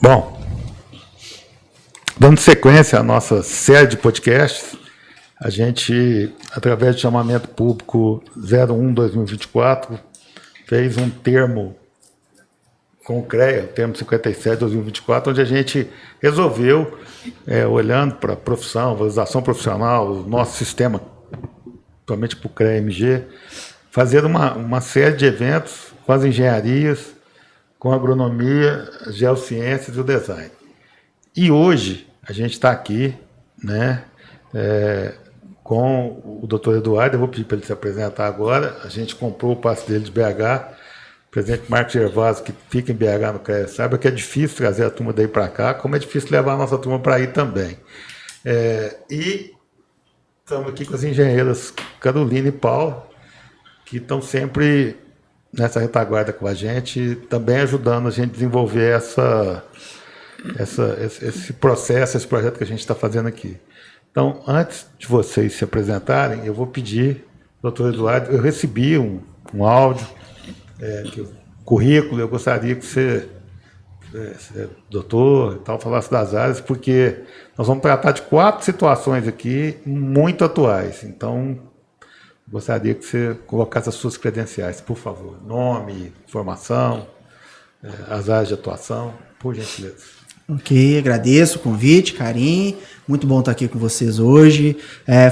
Bom, dando sequência à nossa série de podcasts, a gente, através de chamamento público 01/2024, fez um termo com o CREA, o termo 57/2024, onde a gente resolveu, olhando para a profissão, valorização profissional, o nosso sistema, principalmente para o CREA-MG, fazer uma série de eventos com as engenharias, com a agronomia, as geociências e o design. E hoje a gente está aqui, né, com o doutor Eduardo. Eu vou pedir para ele se apresentar agora. A gente comprou o passe dele de BH. O presidente Marcos Gervásio, que fica em BH no CREA, saiba que é difícil trazer a turma daí para cá, como é difícil levar a nossa turma para aí também. E estamos aqui com as engenheiras Carolina e Paulo, que estão sempre nessa retaguarda com a gente, também ajudando a gente a desenvolver esse processo, esse projeto que a gente está fazendo aqui. Então, antes de vocês se apresentarem, eu vou pedir, doutor Eduardo, eu recebi um áudio, currículo, eu gostaria que você doutor, e tal, falasse das áreas, porque nós vamos tratar de 4 situações aqui muito atuais. Então, gostaria que você colocasse as suas credenciais, por favor. Nome, formação, as áreas de atuação, por gentileza. Ok, agradeço o convite, Karim. Muito bom estar aqui com vocês hoje.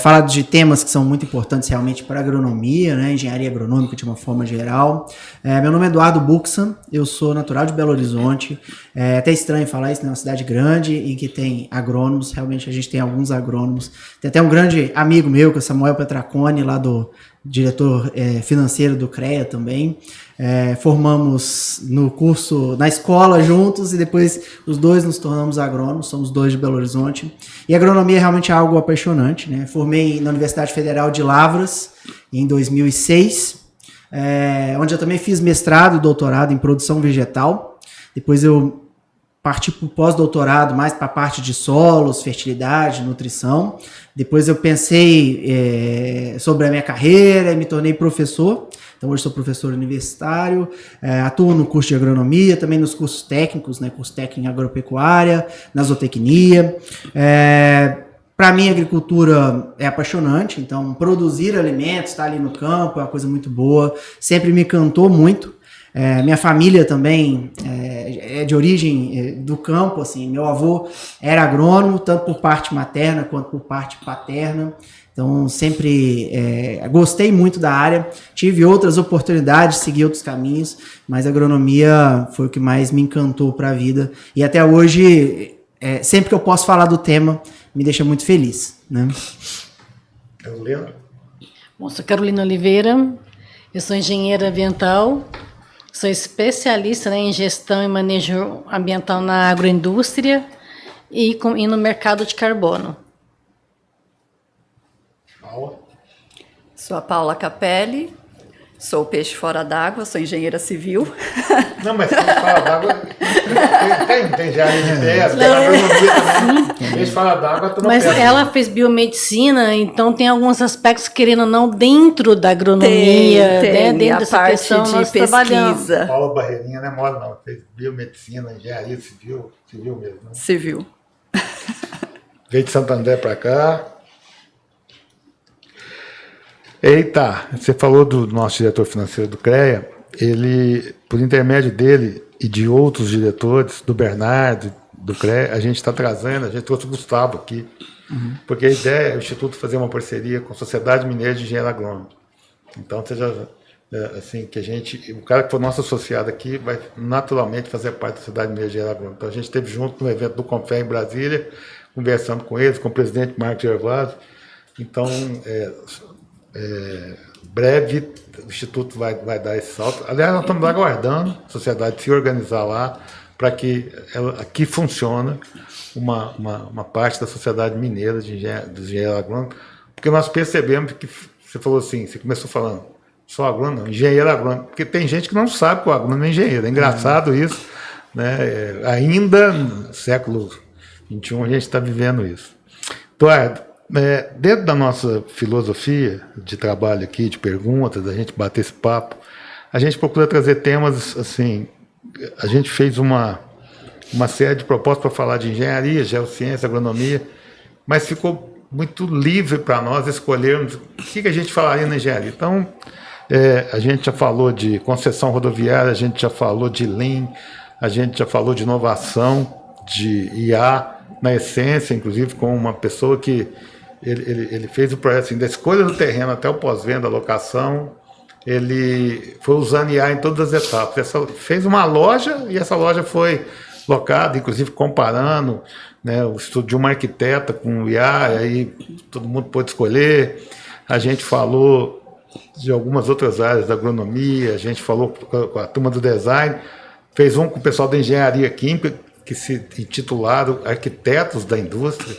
Falar de temas que são muito importantes realmente para a agronomia, né? Engenharia agronômica de uma forma geral. Meu nome é Eduardo Buxan, eu sou natural de Belo Horizonte. É até estranho falar isso, né? Uma cidade grande e que tem agrônomos. Realmente a gente tem alguns agrônomos. Tem até um grande amigo meu, que é o Samuel Petracone, lá do diretor financeiro do CREA também. Formamos no curso, na escola juntos, e depois os dois nos tornamos agrônomos, somos dois de Belo Horizonte. E agronomia realmente é algo apaixonante, né? Formei na Universidade Federal de Lavras em 2006, onde eu também fiz mestrado e doutorado em produção vegetal. Depois eu parti para o pós-doutorado mais para a parte de solos, fertilidade, nutrição. Depois eu pensei sobre a minha carreira e me tornei professor. Então hoje sou professor universitário, atuo no curso de agronomia, também nos cursos técnicos, né, curso técnico em agropecuária, na zootecnia. Para mim, a agricultura é apaixonante, então produzir alimentos, estar ali no campo é uma coisa muito boa, sempre me encantou muito. Minha família também é de origem do campo, assim, meu avô era agrônomo, tanto por parte materna quanto por parte paterna, então sempre gostei muito da área, tive outras oportunidades, segui outros caminhos, mas a agronomia foi o que mais me encantou para a vida, e até hoje, sempre que eu posso falar do tema, me deixa muito feliz, né? Carolina? Bom, sou Carolina Oliveira, eu sou engenheira ambiental. Sou especialista, né, em gestão e manejo ambiental na agroindústria e no mercado de carbono. Paula? Sou a Paula Capelli, sou peixe fora d'água, sou engenheira civil. Não, mas quando fala d'água, tem engenharia de pesca, agronomia também. Peixe fora d'água, tô no Mas pesca. ela fez biomedicina, então tem alguns aspectos, querendo ou não, dentro da agronomia, tem né, dentro a dessa parte questão, de nós trabalhamos. pesquisa. Paula Barreirinha não é mole, não. Fez biomedicina, engenharia civil mesmo. Né? Civil. Veio de Santo André para cá. Eita, você falou do nosso diretor financeiro do CREA. Ele, por intermédio dele e de outros diretores, do Bernardo, do CREA, a gente está trazendo, a gente trouxe o Gustavo aqui, porque a ideia é o Instituto fazer uma parceria com a Sociedade Mineira de Engenharia Agrônoma. Então, seja assim, que o cara que for nosso associado aqui vai naturalmente fazer parte da Sociedade Mineira de Engenharia Agrônoma. Então, a gente esteve junto no evento do Confé em Brasília, conversando com eles, com o presidente Marcos Gervásio. Então, breve o Instituto vai dar esse salto. Aliás, nós estamos aguardando a sociedade se organizar lá para que aqui funcione uma parte da Sociedade Mineira de Engenharia Agrônoma, porque nós percebemos que você falou assim, você começou falando só agrônomo, engenheiro agrônomo, porque tem gente que não sabe que o agrônomo é engenheiro. É engraçado isso, né? Ainda no século XXI a gente está vivendo isso. Eduardo, dentro da nossa filosofia de trabalho aqui, de perguntas, da gente bater esse papo, a gente procura trazer temas assim. A gente fez uma uma série de propostas para falar de engenharia, geociência, agronomia, mas ficou muito livre para nós escolhermos o que a gente falaria na engenharia. Então, a gente já falou de concessão rodoviária, a gente já falou de Lean, a gente já falou de inovação, de IA, na essência, inclusive com uma pessoa que ele fez o projeto assim, da escolha do terreno até o pós-venda, locação, ele foi usando IA em todas as etapas. Fez uma loja e essa loja foi locada, inclusive comparando, né, o estudo de uma arquiteta com o IA, e aí todo mundo pôde escolher. A gente falou de algumas outras áreas da agronomia, a gente falou com a turma do design, fez um com o pessoal da engenharia química, que se intitularam Arquitetos da Indústria.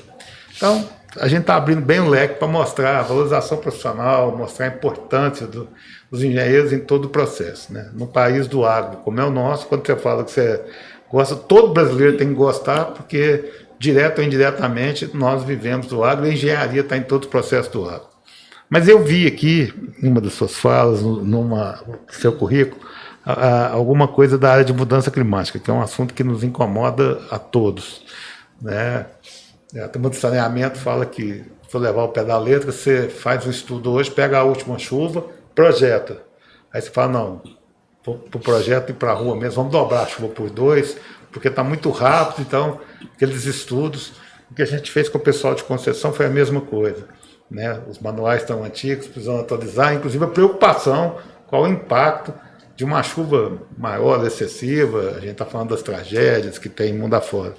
Então, a gente está abrindo bem o leque para mostrar a valorização profissional, mostrar a importância dos engenheiros em todo o processo, né? No país do agro, como é o nosso, quando você fala que você gosta, todo brasileiro tem que gostar, porque, direto ou indiretamente, nós vivemos do agro e a engenharia está em todo o processo do agro. Mas eu vi aqui, em uma das suas falas, no seu currículo, alguma coisa da área de mudança climática, que é um assunto que nos incomoda a todos, né? A turma do saneamento fala que, se for levar o pé da letra, você faz um estudo hoje, pega a última chuva, projeta. Aí você fala, não, para o projeto ir para a rua mesmo, vamos dobrar a chuva por 2, porque está muito rápido. Então, aqueles estudos, o que a gente fez com o pessoal de concessão foi a mesma coisa, né? Os manuais estão antigos, precisam atualizar, inclusive a preocupação, qual o impacto de uma chuva maior, excessiva. A gente está falando das tragédias que tem mundo afora.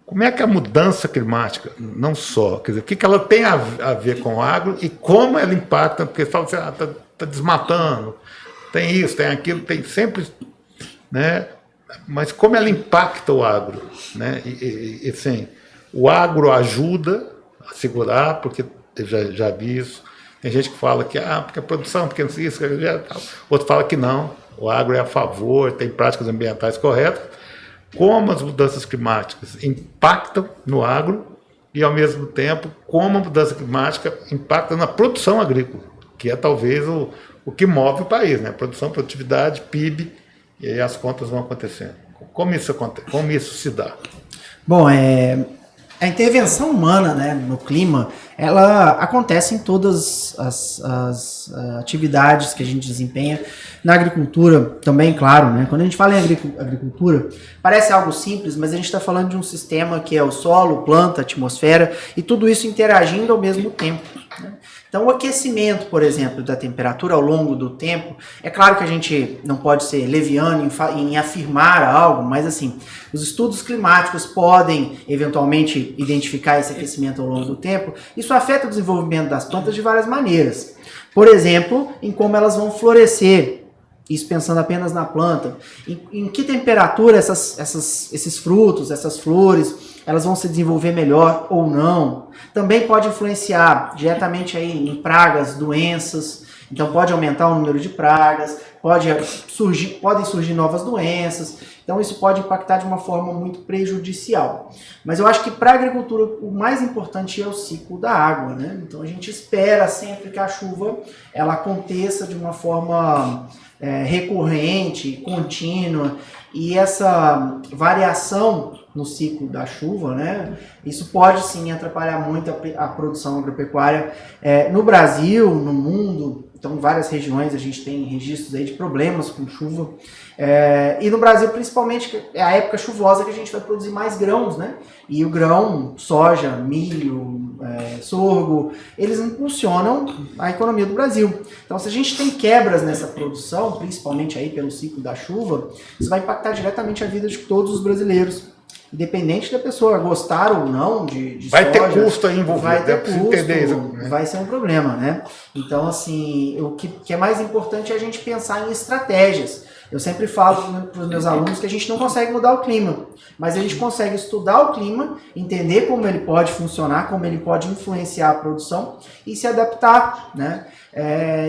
Como é que a mudança climática, não só, quer dizer, o que ela tem a ver com o agro e como ela impacta, porque fala assim, está desmatando, tem isso, tem aquilo, tem sempre, né? Mas como ela impacta o agro, né? E assim, o agro ajuda a segurar, porque eu já vi isso. Tem gente que fala que porque a produção, porque não sei isso, outro fala que não, o agro é a favor, tem práticas ambientais corretas. Como as mudanças climáticas impactam no agro e, ao mesmo tempo, como a mudança climática impacta na produção agrícola, que é talvez o que move o país, né? Produção, produtividade, PIB, e aí as contas vão acontecendo. Como isso acontece? Como isso se dá? Bom, a intervenção humana, né, no clima, ela acontece em todas as atividades que a gente desempenha. Na agricultura também, claro, né? Quando a gente fala em agricultura, parece algo simples, mas a gente está falando de um sistema que é o solo, planta, atmosfera, e tudo isso interagindo ao mesmo tempo, né? Então, o aquecimento, por exemplo, da temperatura ao longo do tempo, é claro que a gente não pode ser leviano em afirmar algo, mas assim, os estudos climáticos podem eventualmente identificar esse aquecimento ao longo do tempo. Isso afeta o desenvolvimento das plantas de várias maneiras. Por exemplo, em como elas vão florescer. Isso pensando apenas na planta. Em que temperatura esses frutos, essas flores, elas vão se desenvolver melhor ou não. Também pode influenciar diretamente aí em pragas, doenças. Então pode aumentar o número de pragas, podem surgir novas doenças. Então isso pode impactar de uma forma muito prejudicial. Mas eu acho que para a agricultura o mais importante é o ciclo da água, né? Então a gente espera sempre que a chuva ela aconteça de uma forma recorrente, contínua, e essa variação no ciclo da chuva, né, isso pode sim atrapalhar muito a produção agropecuária no Brasil, no mundo. Então, em várias regiões a gente tem registros aí de problemas com chuva. E no Brasil, principalmente, é a época chuvosa que a gente vai produzir mais grãos, né? E o grão, soja, milho, sorgo, eles impulsionam a economia do Brasil. Então, se a gente tem quebras nessa produção, principalmente aí pelo ciclo da chuva, isso vai impactar diretamente a vida de todos os brasileiros. Independente da pessoa gostar ou não de vai soja, ter custo aí envolvido, vai ter custo, entender isso, né? Vai ser um problema, né? Então, assim, o que é mais importante é a gente pensar em estratégias. Eu sempre falo para os meus alunos que a gente não consegue mudar o clima, mas a gente consegue estudar o clima, entender como ele pode funcionar, como ele pode influenciar a produção e se adaptar, né?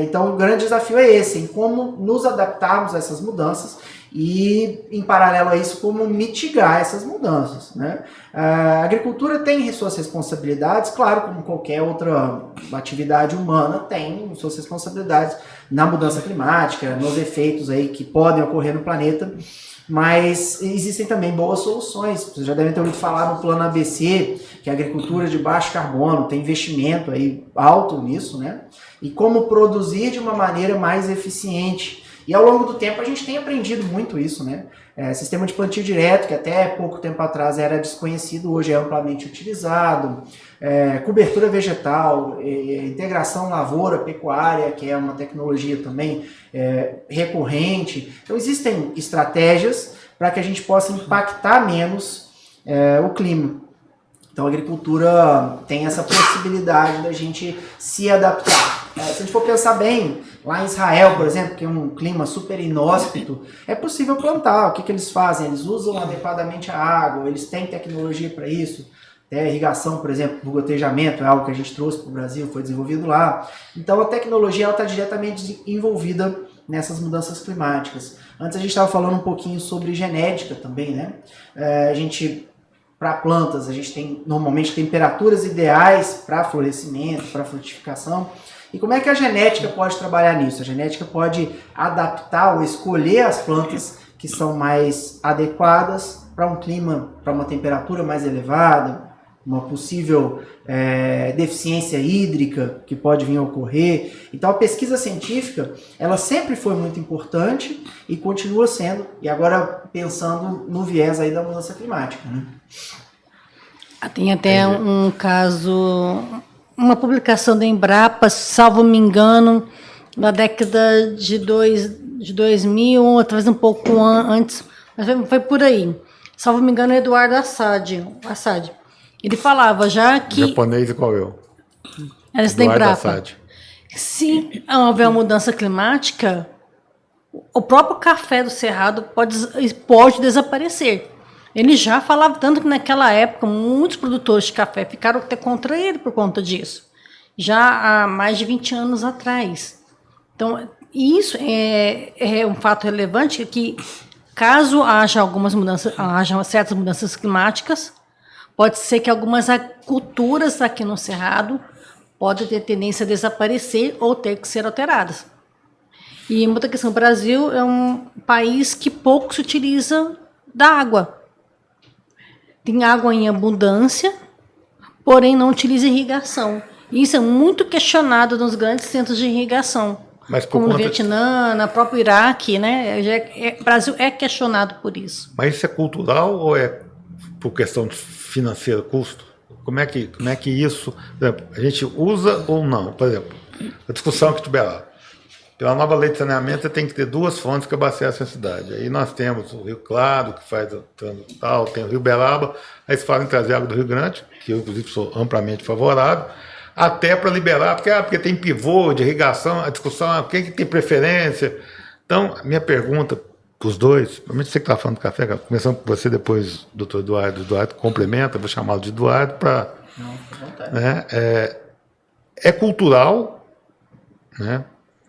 Então, o grande desafio é esse, em como nos adaptarmos a essas mudanças e, em paralelo a isso, como mitigar essas mudanças, né? A agricultura tem suas responsabilidades, claro, como qualquer outra atividade humana tem suas responsabilidades na mudança climática, nos efeitos aí que podem ocorrer no planeta, mas existem também boas soluções. Vocês já devem ter ouvido falar no Plano ABC, que é a agricultura de baixo carbono, tem investimento aí alto nisso, né? E como produzir de uma maneira mais eficiente. E ao longo do tempo a gente tem aprendido muito isso, né? Sistema de plantio direto, que até pouco tempo atrás era desconhecido, hoje é amplamente utilizado. Cobertura vegetal, integração lavoura-pecuária, que é uma tecnologia também recorrente. Então existem estratégias para que a gente possa impactar menos o clima. Então a agricultura tem essa possibilidade da gente se adaptar. Se a gente for pensar bem, lá em Israel, por exemplo, que é um clima super inóspito, é possível plantar. O que eles fazem? Eles usam adequadamente a água, eles têm tecnologia para isso. Irrigação, por exemplo, o gotejamento é algo que a gente trouxe para o Brasil, foi desenvolvido lá. Então a tecnologia está diretamente envolvida nessas mudanças climáticas. Antes a gente estava falando um pouquinho sobre genética também, né? Para plantas, a gente tem normalmente temperaturas ideais para florescimento, para frutificação. E como é que a genética pode trabalhar nisso? A genética pode adaptar ou escolher as plantas que são mais adequadas para um clima, para uma temperatura mais elevada, uma possível deficiência hídrica que pode vir a ocorrer. Então a pesquisa científica, ela sempre foi muito importante e continua sendo, e agora pensando no viés aí da mudança climática, né? Tem até um caso, uma publicação da Embrapa, salvo me engano, na década de 2000, ou talvez um pouco antes, mas foi por aí. Salvo me engano, Eduardo Assad. Ele falava já que... Japonês igual eu. Essa da Embrapa. Se houver uma mudança climática, o próprio café do Cerrado pode desaparecer. Ele já falava, tanto que naquela época muitos produtores de café ficaram até contra ele por conta disso. Já há mais de 20 anos atrás. Então, isso é um fato relevante que, caso haja certas mudanças climáticas, pode ser que algumas culturas aqui no Cerrado podem ter tendência a desaparecer ou ter que ser alteradas. E outra questão, o Brasil é um país que pouco se utiliza da água. Tem água em abundância, porém não utiliza irrigação. Isso é muito questionado nos grandes centros de irrigação, como no Vietnã, no próprio Iraque, né? O Brasil é questionado por isso. Mas isso é cultural ou é por questão financeira, custo? Como é que isso, por exemplo, a gente usa ou não? Por exemplo, a discussão que tiver lá. Pela nova lei de saneamento, tem que ter 2 fontes que abastecem a cidade. Aí nós temos o Rio Claro, que faz tal, tem o Rio Beraba, aí se fala em trazer água do Rio Grande, que eu, inclusive, sou amplamente favorável, até para liberar, porque tem pivô de irrigação, a discussão é quem que tem preferência. Então, a minha pergunta para os dois, principalmente você que está falando do café, começando com você, depois o doutor Eduardo complementa, vou chamá-lo de Eduardo, para... Né, é cultural, né?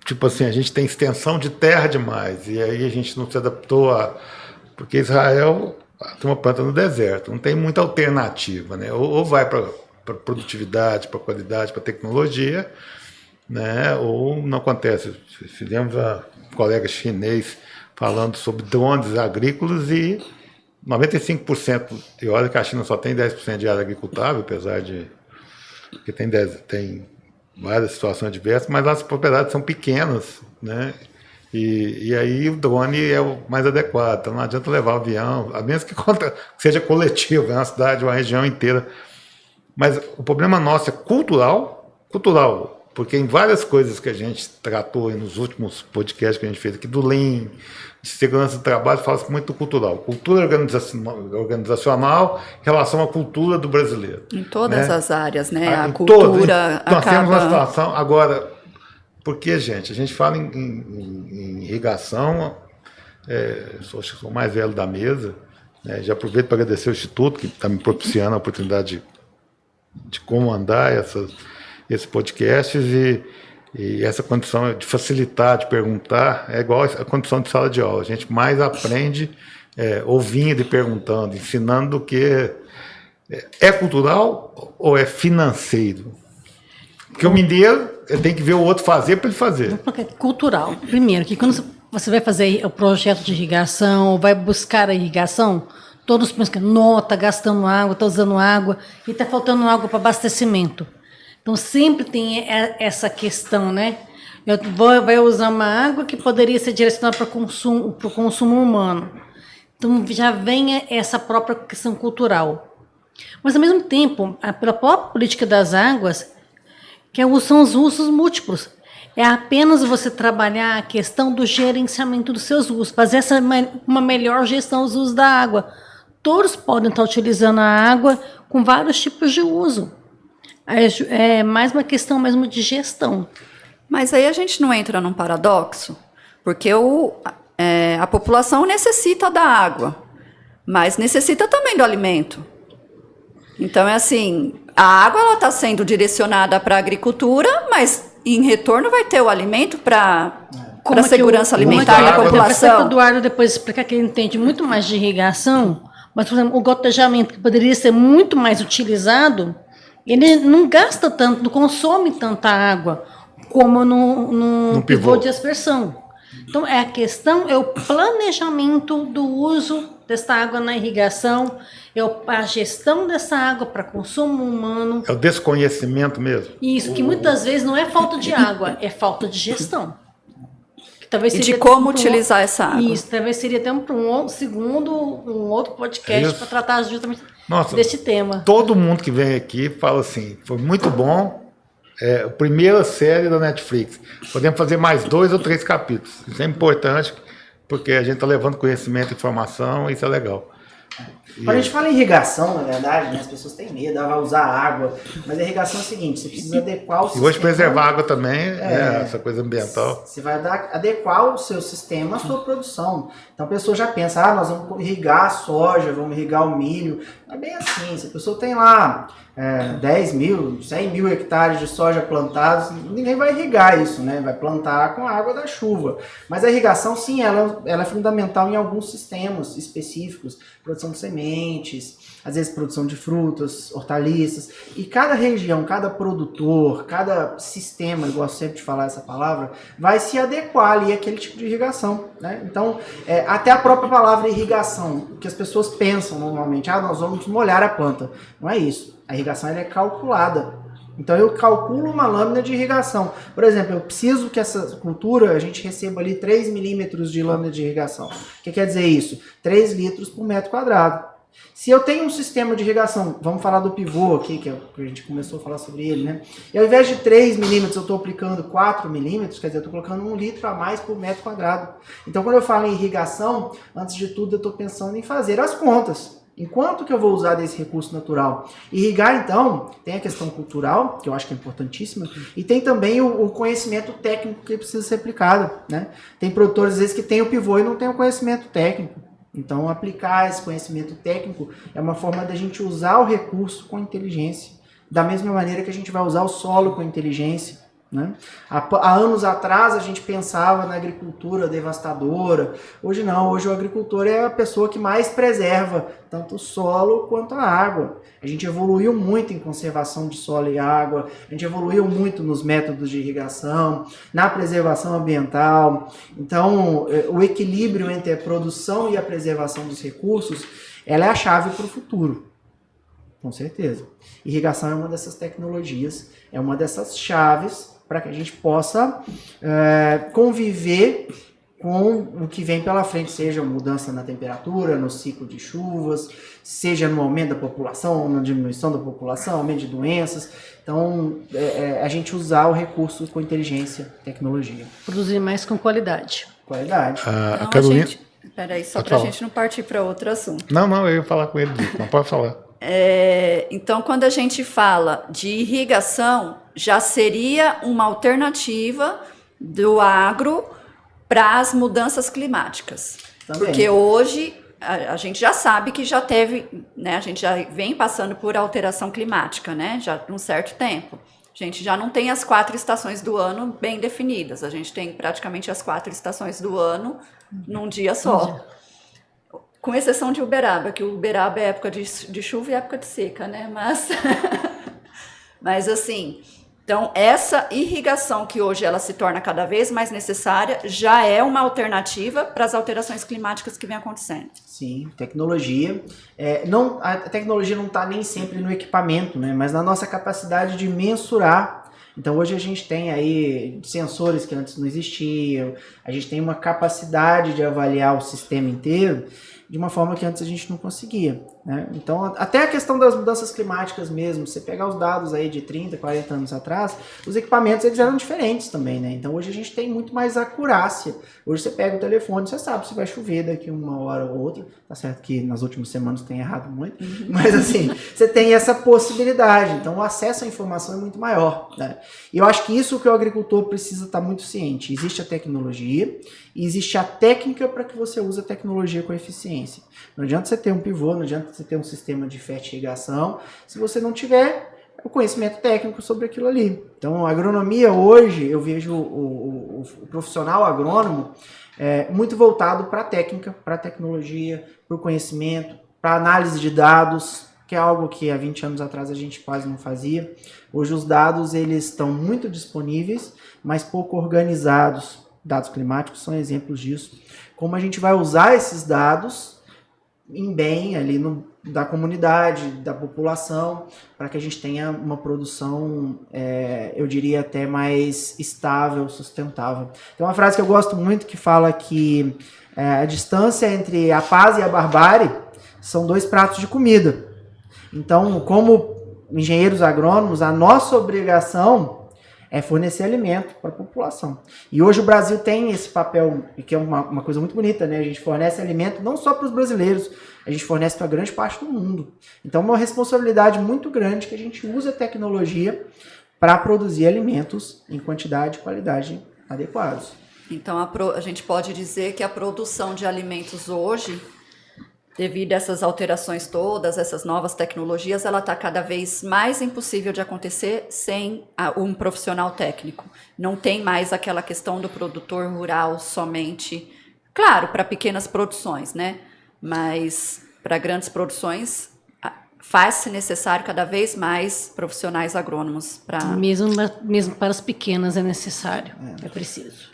Tipo assim, a gente tem extensão de terra demais, e aí a gente não se adaptou a... Porque Israel tem uma planta no deserto, não tem muita alternativa, né? Ou vai para produtividade, para qualidade, para tecnologia, né? Ou não acontece. Fizemos um colega chinês falando sobre drones agrícolas e 95%, e olha que a China só tem 10% de área agricultável, apesar de que tem várias situações diversas, mas as propriedades são pequenas, né? E aí o drone é o mais adequado, então não adianta levar o avião, a menos que seja coletivo, é uma cidade, uma região inteira. Mas o problema nosso é cultural, porque em várias coisas que a gente tratou nos últimos podcasts que a gente fez aqui, do Lean, de segurança do trabalho, fala-se muito cultural. Cultura organizacional em relação à cultura do brasileiro. Em todas, né? As áreas, né? A cultura acaba... Nós temos uma situação... Agora, porque, gente, a gente fala em irrigação, sou o mais velho da mesa, né? Já aproveito para agradecer o Instituto, que está me propiciando a oportunidade de comandar esses podcasts e essa condição de facilitar, de perguntar, é igual a condição de sala de aula. A gente mais aprende ouvindo e perguntando, ensinando do que é cultural ou é financeiro. Porque o mineiro tem que ver o outro fazer para ele fazer. Cultural. Primeiro, que quando você vai fazer o projeto de irrigação, vai buscar a irrigação, todos pensam que não, está gastando água, está usando água, e está faltando água para abastecimento. Então, sempre tem essa questão, né? Vai usar uma água que poderia ser direcionada para o consumo humano. Então, já vem essa própria questão cultural. Mas, ao mesmo tempo, pela própria política das águas, são os usos múltiplos. É apenas você trabalhar a questão do gerenciamento dos seus usos, fazer uma melhor gestão dos usos da água. Todos podem estar utilizando a água com vários tipos de uso. É mais uma questão mesmo de gestão. Mas aí a gente não entra num paradoxo, porque a população necessita da água, mas necessita também do alimento. Então, é assim, a água está sendo direcionada para a agricultura, mas em retorno vai ter o alimento para a segurança alimentar da população. O Eduardo depois explicar que ele entende muito mais de irrigação, mas, por exemplo, o gotejamento, que poderia ser muito mais utilizado, ele não gasta tanto, não consome tanta água como no pivô de aspersão. Então, a questão é o planejamento do uso dessa água na irrigação, a gestão dessa água para consumo humano. É o desconhecimento mesmo. Isso, que muitas vezes não é falta de água, é falta de gestão. E de como utilizar essa água. Isso, talvez seria até um outro podcast para tratar justamente desse tema. Todo mundo que vem aqui fala assim, foi muito bom, a primeira série da Netflix. Podemos fazer mais 2 ou 3 capítulos. Isso é importante, porque a gente está levando conhecimento e informação, e isso é legal. Quando a gente fala em irrigação, na verdade, né, as pessoas têm medo, vai usar água, mas a irrigação é o seguinte, você precisa adequar o sistema... E hoje preservar a água também, essa coisa ambiental. Você vai adequar o seu sistema à sua produção. Então a pessoa já pensa, nós vamos irrigar a soja, vamos irrigar o milho. Não é bem assim, se a pessoa tem lá 10 mil, 100 mil hectares de soja plantados, ninguém vai irrigar isso, né? Vai plantar com a água da chuva. Mas a irrigação, sim, ela é fundamental em alguns sistemas específicos, produção de sementes, às vezes produção de frutas, hortaliças, e cada região, cada produtor, cada sistema, eu gosto sempre de falar essa palavra, vai se adequar ali àquele tipo de irrigação, né? Então, até a própria palavra irrigação, o que as pessoas pensam normalmente, nós vamos molhar a planta. Não é isso. A irrigação ela é calculada. Então eu calculo uma lâmina de irrigação. Por exemplo, eu preciso que essa cultura, a gente receba ali 3 milímetros de lâmina de irrigação. O que quer dizer isso? 3 litros por metro quadrado. Se eu tenho um sistema de irrigação, vamos falar do pivô aqui, que a gente começou a falar sobre ele, né? E ao invés de 3 milímetros eu estou aplicando 4 milímetros, quer dizer, eu estou colocando 1 litro a mais por metro quadrado. Então quando eu falo em irrigação, antes de tudo eu estou pensando em fazer as contas. Em quanto que eu vou usar desse recurso natural? Irrigar, então, tem a questão cultural, que eu acho que é importantíssima, e tem também o conhecimento técnico que precisa ser aplicado, né? Tem produtores, às vezes, que tem o pivô e não tem o conhecimento técnico. Então, aplicar esse conhecimento técnico é uma forma da gente usar o recurso com inteligência. Da mesma maneira que a gente vai usar o solo com inteligência, né? Há anos atrás a gente pensava na agricultura devastadora. Hoje não, hoje o agricultor é a pessoa que mais preserva tanto o solo quanto a água. A gente evoluiu muito em conservação de solo e água, a gente evoluiu muito nos métodos de irrigação, na preservação ambiental. Então, o equilíbrio entre a produção e a preservação dos recursos, ela é a chave para o futuro. Com certeza. Irrigação é uma dessas tecnologias, é uma dessas chaves para que a gente possa conviver com o que vem pela frente, seja mudança na temperatura, no ciclo de chuvas, seja no aumento da população, ou na diminuição da população, aumento de doenças. Então, a gente usar o recurso com inteligência, tecnologia. Produzir mais com qualidade. Qualidade. A Carolina... Peraí, só para a gente não partir para outro assunto. Não, eu ia falar com ele, não pode falar. Então, quando a gente fala de irrigação, já seria uma alternativa do agro para as mudanças climáticas. Também. Porque hoje a gente já sabe que já teve, né, a gente já vem passando por alteração climática, né, já há um certo tempo. A gente já não tem as 4 estações do ano bem definidas, a gente tem praticamente as 4 estações do ano num dia só. Com exceção de Uberaba, que o Uberaba é época de chuva e época de seca, né? Mas assim, Então, essa irrigação que hoje ela se torna cada vez mais necessária já é uma alternativa para as alterações climáticas que vem acontecendo. Sim, tecnologia. A tecnologia não está nem sempre no equipamento, né? Mas na nossa capacidade de mensurar. Então hoje a gente tem aí sensores que antes não existiam, a gente tem uma capacidade de avaliar o sistema inteiro de uma forma que antes a gente não conseguia, né? Então até a questão das mudanças climáticas mesmo, você pegar os dados aí de 30, 40 anos atrás, os equipamentos eles eram diferentes também, né? Então hoje a gente tem muito mais acurácia. Hoje você pega o telefone, você sabe se vai chover daqui uma hora ou outra, tá certo que nas últimas semanas tem errado muito, mas assim, você tem essa possibilidade, então o acesso à informação é muito maior, né? E eu acho que isso que o agricultor precisa estar muito ciente. Existe a tecnologia e existe a técnica para que você use a tecnologia com eficiência. Não adianta você ter um pivô, não adianta você ter um sistema de fertirrigação se você não tiver o conhecimento técnico sobre aquilo ali. Então, a agronomia hoje, eu vejo o profissional agrônomo muito voltado para a técnica, para a tecnologia, para o conhecimento, para a análise de dados, que é algo que há 20 anos atrás a gente quase não fazia. Hoje os dados eles estão muito disponíveis, mas pouco organizados. Dados climáticos são exemplos disso. Como a gente vai usar esses dados em bem ali da comunidade, da população, para que a gente tenha uma produção, eu diria até mais estável, sustentável. Tem uma frase que eu gosto muito que fala que a distância entre a paz e a barbárie são 2 pratos de comida. Então, como engenheiros agrônomos, a nossa obrigação é fornecer alimento para a população. E hoje o Brasil tem esse papel, que é uma coisa muito bonita, né? A gente fornece alimento não só para os brasileiros, a gente fornece para grande parte do mundo. Então é uma responsabilidade muito grande que a gente use a tecnologia para produzir alimentos em quantidade e qualidade adequados. Então a gente pode dizer que a produção de alimentos hoje, devido a essas alterações todas, essas novas tecnologias, ela está cada vez mais impossível de acontecer sem um profissional técnico. Não tem mais aquela questão do produtor rural somente, claro, para pequenas produções, né? Mas para grandes produções faz-se necessário cada vez mais profissionais agrônomos para... Mesmo para as pequenas é necessário, é preciso.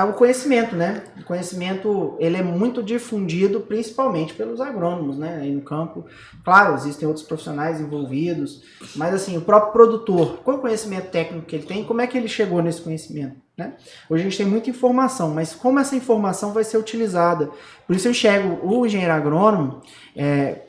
O conhecimento, né? O conhecimento, ele é muito difundido, principalmente pelos agrônomos, né? Aí no campo, claro, existem outros profissionais envolvidos, mas assim, o próprio produtor, qual é o conhecimento técnico que ele tem, como é que ele chegou nesse conhecimento, né? Hoje a gente tem muita informação, mas como essa informação vai ser utilizada? Por isso eu enxergo o engenheiro agrônomo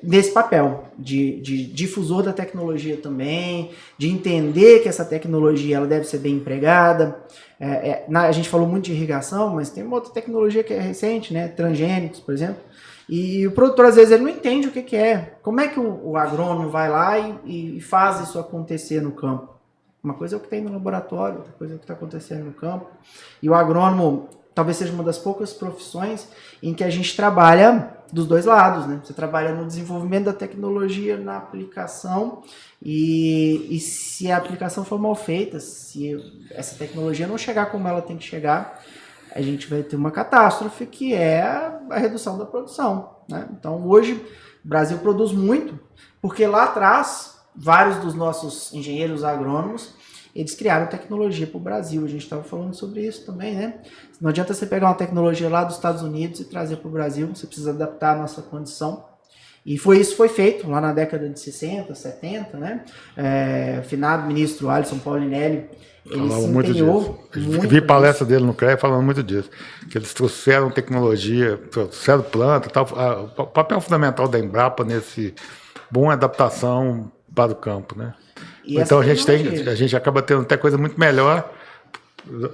nesse papel de difusor da tecnologia também, de entender que essa tecnologia ela deve ser bem empregada. A gente falou muito de irrigação, mas tem uma outra tecnologia que é recente, né? Transgênicos, por exemplo. E o produtor, às vezes, ele não entende o que é. Como é que o agrônomo vai lá e faz isso acontecer no campo? Uma coisa é o que tem no laboratório, outra coisa é o que está acontecendo no campo. E o agrônomo talvez seja uma das poucas profissões em que a gente trabalha dos dois lados, né? Você trabalha no desenvolvimento da tecnologia, na aplicação, e se a aplicação for mal feita, se essa tecnologia não chegar como ela tem que chegar, a gente vai ter uma catástrofe que é a redução da produção, né? Então hoje o Brasil produz muito, porque lá atrás vários dos nossos engenheiros agrônomos eles criaram tecnologia para o Brasil. A gente estava falando sobre isso também, né? Não adianta você pegar uma tecnologia lá dos Estados Unidos e trazer para o Brasil, você precisa adaptar a nossa condição. E isso foi feito lá na década de 60, 70, né? O finado ministro Alisson Paulinelli, ele se empenhou muito. Vi palestra dele no CREA falando muito disso, que eles trouxeram tecnologia, trouxeram planta, tal. O papel fundamental da Embrapa nesse boa adaptação para o campo, né? Então a gente acaba tendo até coisa muito melhor.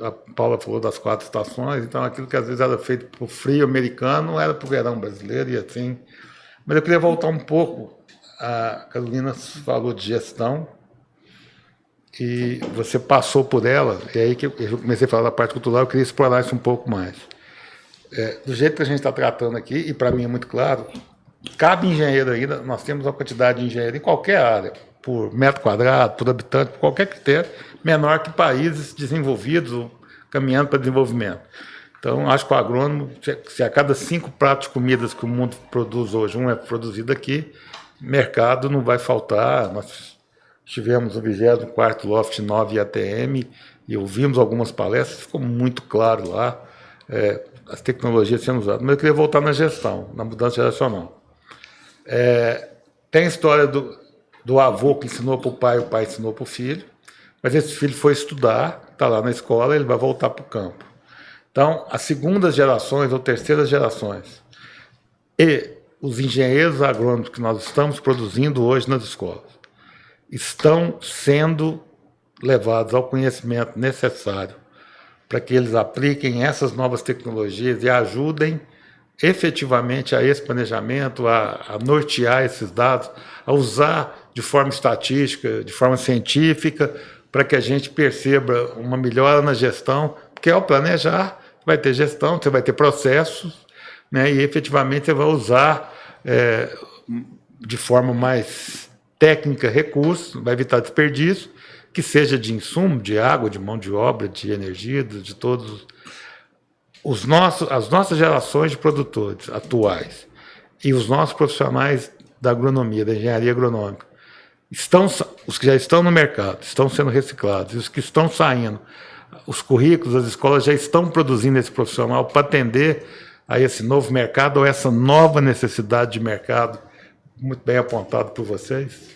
A Paula falou das 4 estações, então aquilo que às vezes era feito para o frio americano era para o verão brasileiro e assim. Mas eu queria voltar um pouco. A Carolina falou de gestão e você passou por ela, e aí que eu comecei a falar da parte cultural, eu queria explorar isso um pouco mais. Do jeito que a gente está tratando aqui, e para mim é muito claro, cabe engenheiro ainda, nós temos uma quantidade de engenheiro em qualquer área, por metro quadrado, por habitante, por qualquer critério, menor que países desenvolvidos ou caminhando para desenvolvimento. Então, acho que o agrônomo, se a cada 5 pratos de comidas que o mundo produz hoje, um é produzido aqui, mercado não vai faltar. estivemos no 24º Loft 9 ATM e ouvimos algumas palestras, ficou muito claro lá as tecnologias sendo usadas. Mas eu queria voltar na gestão, na mudança geracional. Tem a história do avô que ensinou para o pai ensinou para o filho, mas esse filho foi estudar, está lá na escola, ele vai voltar para o campo. Então, as segundas gerações ou terceiras gerações e os engenheiros agrônomos que nós estamos produzindo hoje nas escolas estão sendo levados ao conhecimento necessário para que eles apliquem essas novas tecnologias e ajudem efetivamente a esse planejamento, a nortear esses dados, a usar de forma estatística, de forma científica, para que a gente perceba uma melhora na gestão, porque ao planejar vai ter gestão, você vai ter processos, né, e efetivamente você vai usar de forma mais técnica recursos, vai evitar desperdício, que seja de insumo, de água, de mão de obra, de energia, de todos as nossas gerações de produtores atuais e os nossos profissionais da agronomia, da engenharia agronômica, os que já estão no mercado, estão sendo reciclados, e os que estão saindo, os currículos, as escolas já estão produzindo esse profissional para atender a esse novo mercado ou essa nova necessidade de mercado, muito bem apontado por vocês?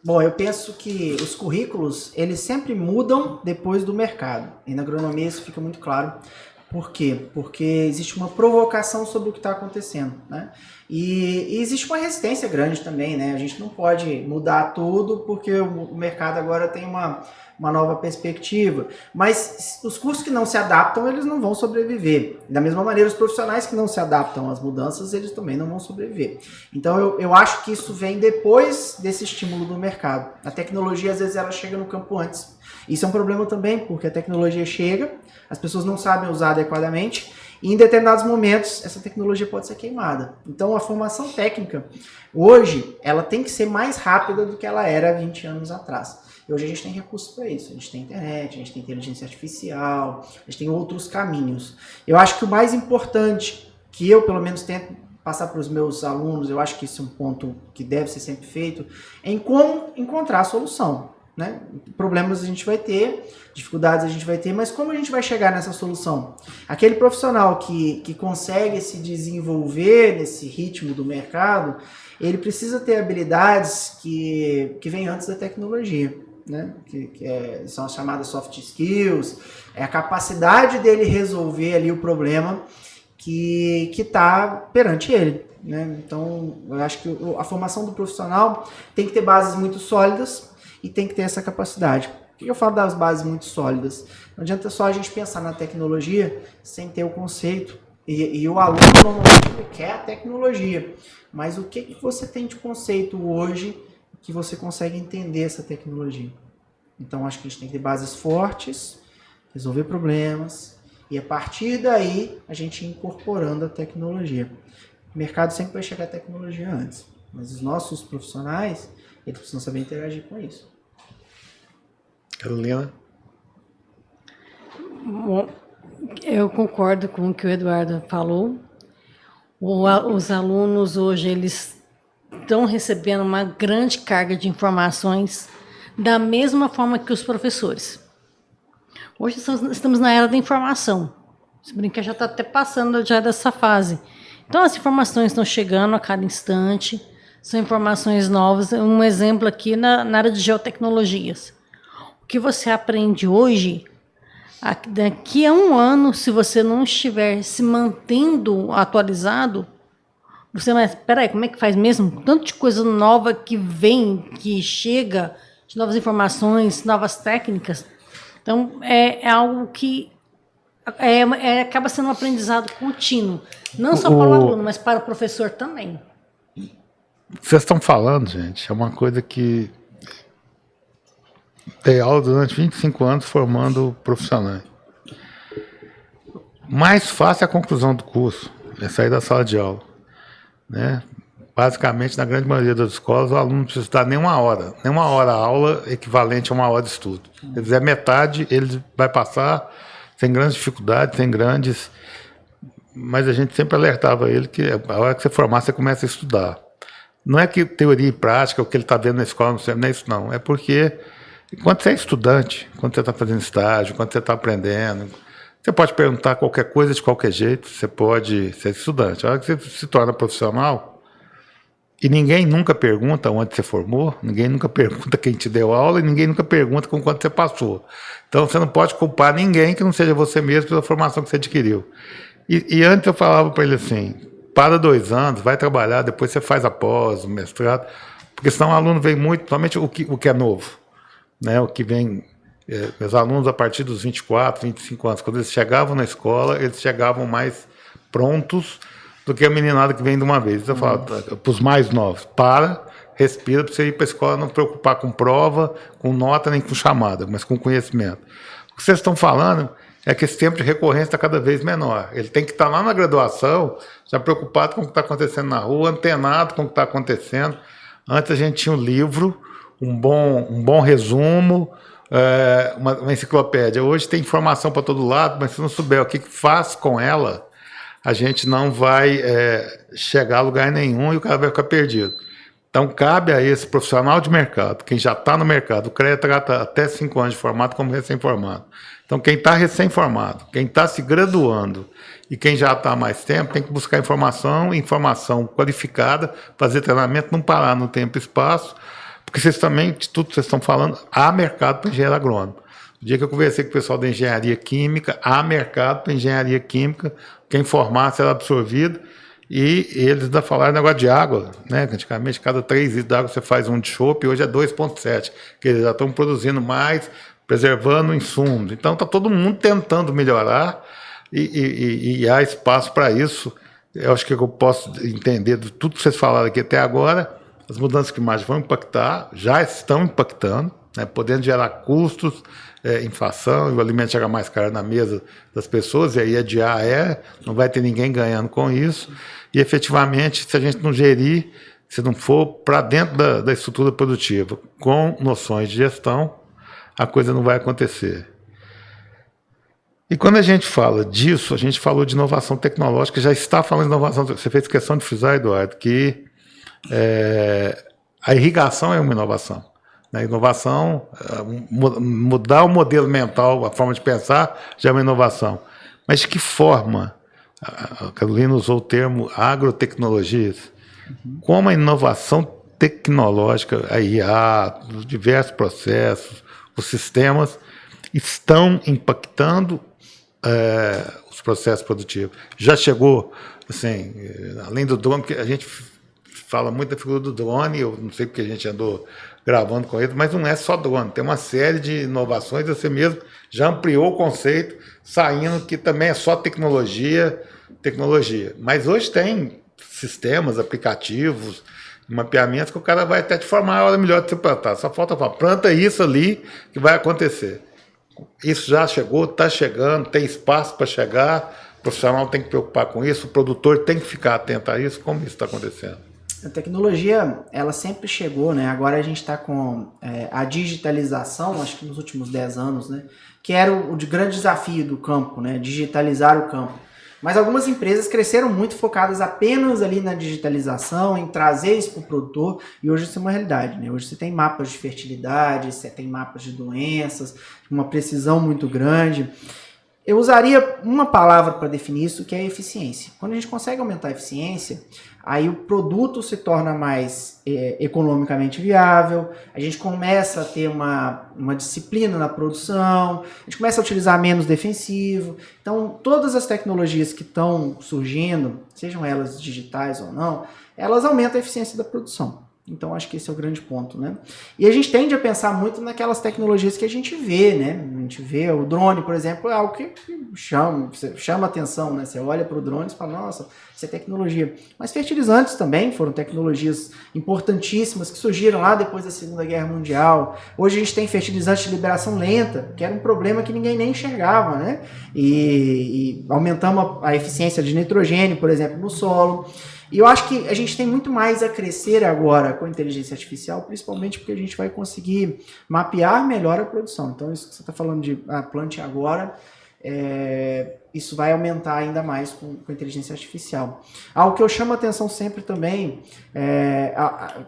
Bom, eu penso que os currículos, eles sempre mudam depois do mercado. E na agronomia isso fica muito claro. Por quê? Porque existe uma provocação sobre o que está acontecendo, né? E existe uma resistência grande também, né? A gente não pode mudar tudo porque o mercado agora tem uma nova perspectiva. Mas os cursos que não se adaptam, eles não vão sobreviver. Da mesma maneira, os profissionais que não se adaptam às mudanças, eles também não vão sobreviver. Então, eu acho que isso vem depois desse estímulo do mercado. A tecnologia, às vezes, ela chega no campo antes. Isso é um problema também, porque a tecnologia chega, as pessoas não sabem usar adequadamente, e em determinados momentos essa tecnologia pode ser queimada. Então a formação técnica, hoje, ela tem que ser mais rápida do que ela era 20 anos atrás. E hoje a gente tem recursos para isso, a gente tem internet, a gente tem inteligência artificial, a gente tem outros caminhos. Eu acho que o mais importante, que eu pelo menos tento passar para os meus alunos, eu acho que isso é um ponto que deve ser sempre feito, é em como encontrar a solução. Né? Problemas a gente vai ter, dificuldades a gente vai ter, mas como a gente vai chegar nessa solução? Aquele profissional que consegue se desenvolver nesse ritmo do mercado, ele precisa ter habilidades que vêm antes da tecnologia, né? São as chamadas soft skills, é a capacidade dele resolver ali o problema que está perante ele. Né? Então, eu acho que a formação do profissional tem que ter bases muito sólidas, e tem que ter essa capacidade. Por que eu falo das bases muito sólidas? Não adianta só a gente pensar na tecnologia sem ter o conceito. E o aluno normalmente quer a tecnologia. Mas o que você tem de conceito hoje que você consegue entender essa tecnologia? Então acho que a gente tem que ter bases fortes, resolver problemas, e a partir daí a gente incorporando a tecnologia. O mercado sempre vai chegar a tecnologia antes. Mas os nossos profissionais, eles precisam saber interagir com isso. Carolina? Bom, eu concordo com o que o Eduardo falou. Os alunos hoje, eles estão recebendo uma grande carga de informações da mesma forma que os professores. Hoje estamos na era da informação. Se brincar, já está até passando já dessa fase. Então, as informações estão chegando a cada instante. São informações novas. Um exemplo aqui na área de geotecnologias. O que você aprende hoje, daqui a um ano, se você não estiver se mantendo atualizado, você vai, espera aí, como é que faz mesmo? Tanto de coisa nova que vem, que chega, de novas informações, novas técnicas. Então, é algo que acaba sendo um aprendizado contínuo. Não só para o aluno, mas para o professor também. Vocês estão falando, gente, é uma coisa que dei aula durante 25 anos formando profissionais. Mais fácil é a conclusão do curso, é sair da sala de aula. Né? Basicamente, na grande maioria das escolas, o aluno não precisa estudar nem uma hora a aula equivalente a uma hora de estudo. Se ele fizer metade, ele vai passar sem grandes dificuldades, sem grandes... Mas a gente sempre alertava ele que a hora que você formar, você começa a estudar. Não é que teoria e prática, o que ele está vendo na escola, não é isso não. É porque, quando você é estudante, quando você está fazendo estágio, quando você está aprendendo, você pode perguntar qualquer coisa de qualquer jeito, você pode ser estudante. A hora que você se torna profissional, e ninguém nunca pergunta onde você formou, ninguém nunca pergunta quem te deu aula, e ninguém nunca pergunta com quanto você passou. Então você não pode culpar ninguém que não seja você mesmo pela formação que você adquiriu. E antes eu falava para ele assim, para 2 anos, vai trabalhar, depois você faz a pós, o mestrado, porque senão o aluno vem muito, somente o que é novo, né? O que vem, meus alunos a partir dos 24, 25 anos, quando eles chegavam na escola, eles chegavam mais prontos do que a meninada que vem de uma vez. Eu falo para os mais novos, respira para você ir para a escola, não preocupar com prova, com nota, nem com chamada, mas com conhecimento. O que vocês estão falando é que esse tempo de recorrência está cada vez menor. Ele tem que estar lá na graduação, já preocupado com o que está acontecendo na rua, antenado com o que está acontecendo. Antes a gente tinha um livro, um bom resumo, uma enciclopédia. Hoje tem informação para todo lado, mas se não souber o que faz com ela, a gente não vai chegar a lugar nenhum e o cara vai ficar perdido. Então, cabe a esse profissional de mercado, quem já está no mercado, o CREA trata até 5 anos de formado como recém-formado. Então, quem está recém-formado, quem está se graduando e quem já está há mais tempo, tem que buscar informação qualificada, fazer treinamento, não parar no tempo e espaço, porque vocês também, de tudo que vocês estão falando, há mercado para engenheiro agrônomo. O dia que eu conversei com o pessoal da engenharia química, há mercado para engenharia química, quem formar será absorvido, e eles ainda falaram negócio de água, né? Antigamente, cada 3 litros de água você faz um de chope, hoje é 2,7, que eles já estão produzindo mais, preservando insumos. Então, está todo mundo tentando melhorar e há espaço para isso. Eu acho que eu posso entender de tudo que vocês falaram aqui até agora, as mudanças climáticas vão impactar, já estão impactando, né, podendo gerar custos, inflação, e o alimento chegar mais caro na mesa das pessoas, e aí adiar não vai ter ninguém ganhando com isso. E, efetivamente, se a gente não gerir, se não for para dentro da estrutura produtiva, com noções de gestão, a coisa não vai acontecer. E quando a gente fala disso, a gente falou de inovação tecnológica, já está falando de inovação. Você fez questão de frisar, Eduardo, que a irrigação é uma inovação. A inovação, mudar o modelo mental, a forma de pensar, já é uma inovação. Mas de que forma? A Carolina usou o termo agrotecnologias. Como a inovação tecnológica, a IA, os diversos processos, os sistemas, estão impactando os processos produtivos. Já chegou, assim, além do drone, que a gente fala muito da figura do drone, eu não sei porque a gente andou gravando com ele, mas não é só drone, tem uma série de inovações, você mesmo já ampliou o conceito, saindo que também é só tecnologia. Mas hoje tem sistemas, aplicativos, mapeamentos que o cara vai até te formar a hora melhor de você plantar. Só falta falar, planta isso ali que vai acontecer. Isso já chegou, está chegando, tem espaço para chegar, o profissional tem que preocupar com isso, o produtor tem que ficar atento a isso. Como isso está acontecendo? A tecnologia, ela sempre chegou, né? Agora a gente está com a digitalização, acho que nos últimos 10 anos, né? Que era o grande desafio do campo, né? Digitalizar o campo. Mas algumas empresas cresceram muito focadas apenas ali na digitalização, em trazer isso para o produtor, e hoje isso é uma realidade, né? Hoje você tem mapas de fertilidade, você tem mapas de doenças, uma precisão muito grande. Eu usaria uma palavra para definir isso, que é eficiência. Quando a gente consegue aumentar a eficiência, aí o produto se torna mais economicamente viável, a gente começa a ter uma disciplina na produção, a gente começa a utilizar menos defensivo. Então, todas as tecnologias que estão surgindo, sejam elas digitais ou não, elas aumentam a eficiência da produção. Então, acho que esse é o grande ponto, né? E a gente tende a pensar muito naquelas tecnologias que a gente vê, né? A gente vê o drone, por exemplo, é algo que chama atenção, né? Você olha para o drone e fala, nossa, isso é tecnologia. Mas fertilizantes também foram tecnologias importantíssimas que surgiram lá depois da Segunda Guerra Mundial. Hoje a gente tem fertilizantes de liberação lenta, que era um problema que ninguém nem enxergava, né? E aumentamos a eficiência de nitrogênio, por exemplo, no solo. E eu acho que a gente tem muito mais a crescer agora com a inteligência artificial, principalmente porque a gente vai conseguir mapear melhor a produção. Então, isso que você está falando de plante agora, isso vai aumentar ainda mais com a inteligência artificial. Algo que eu chamo a atenção sempre também,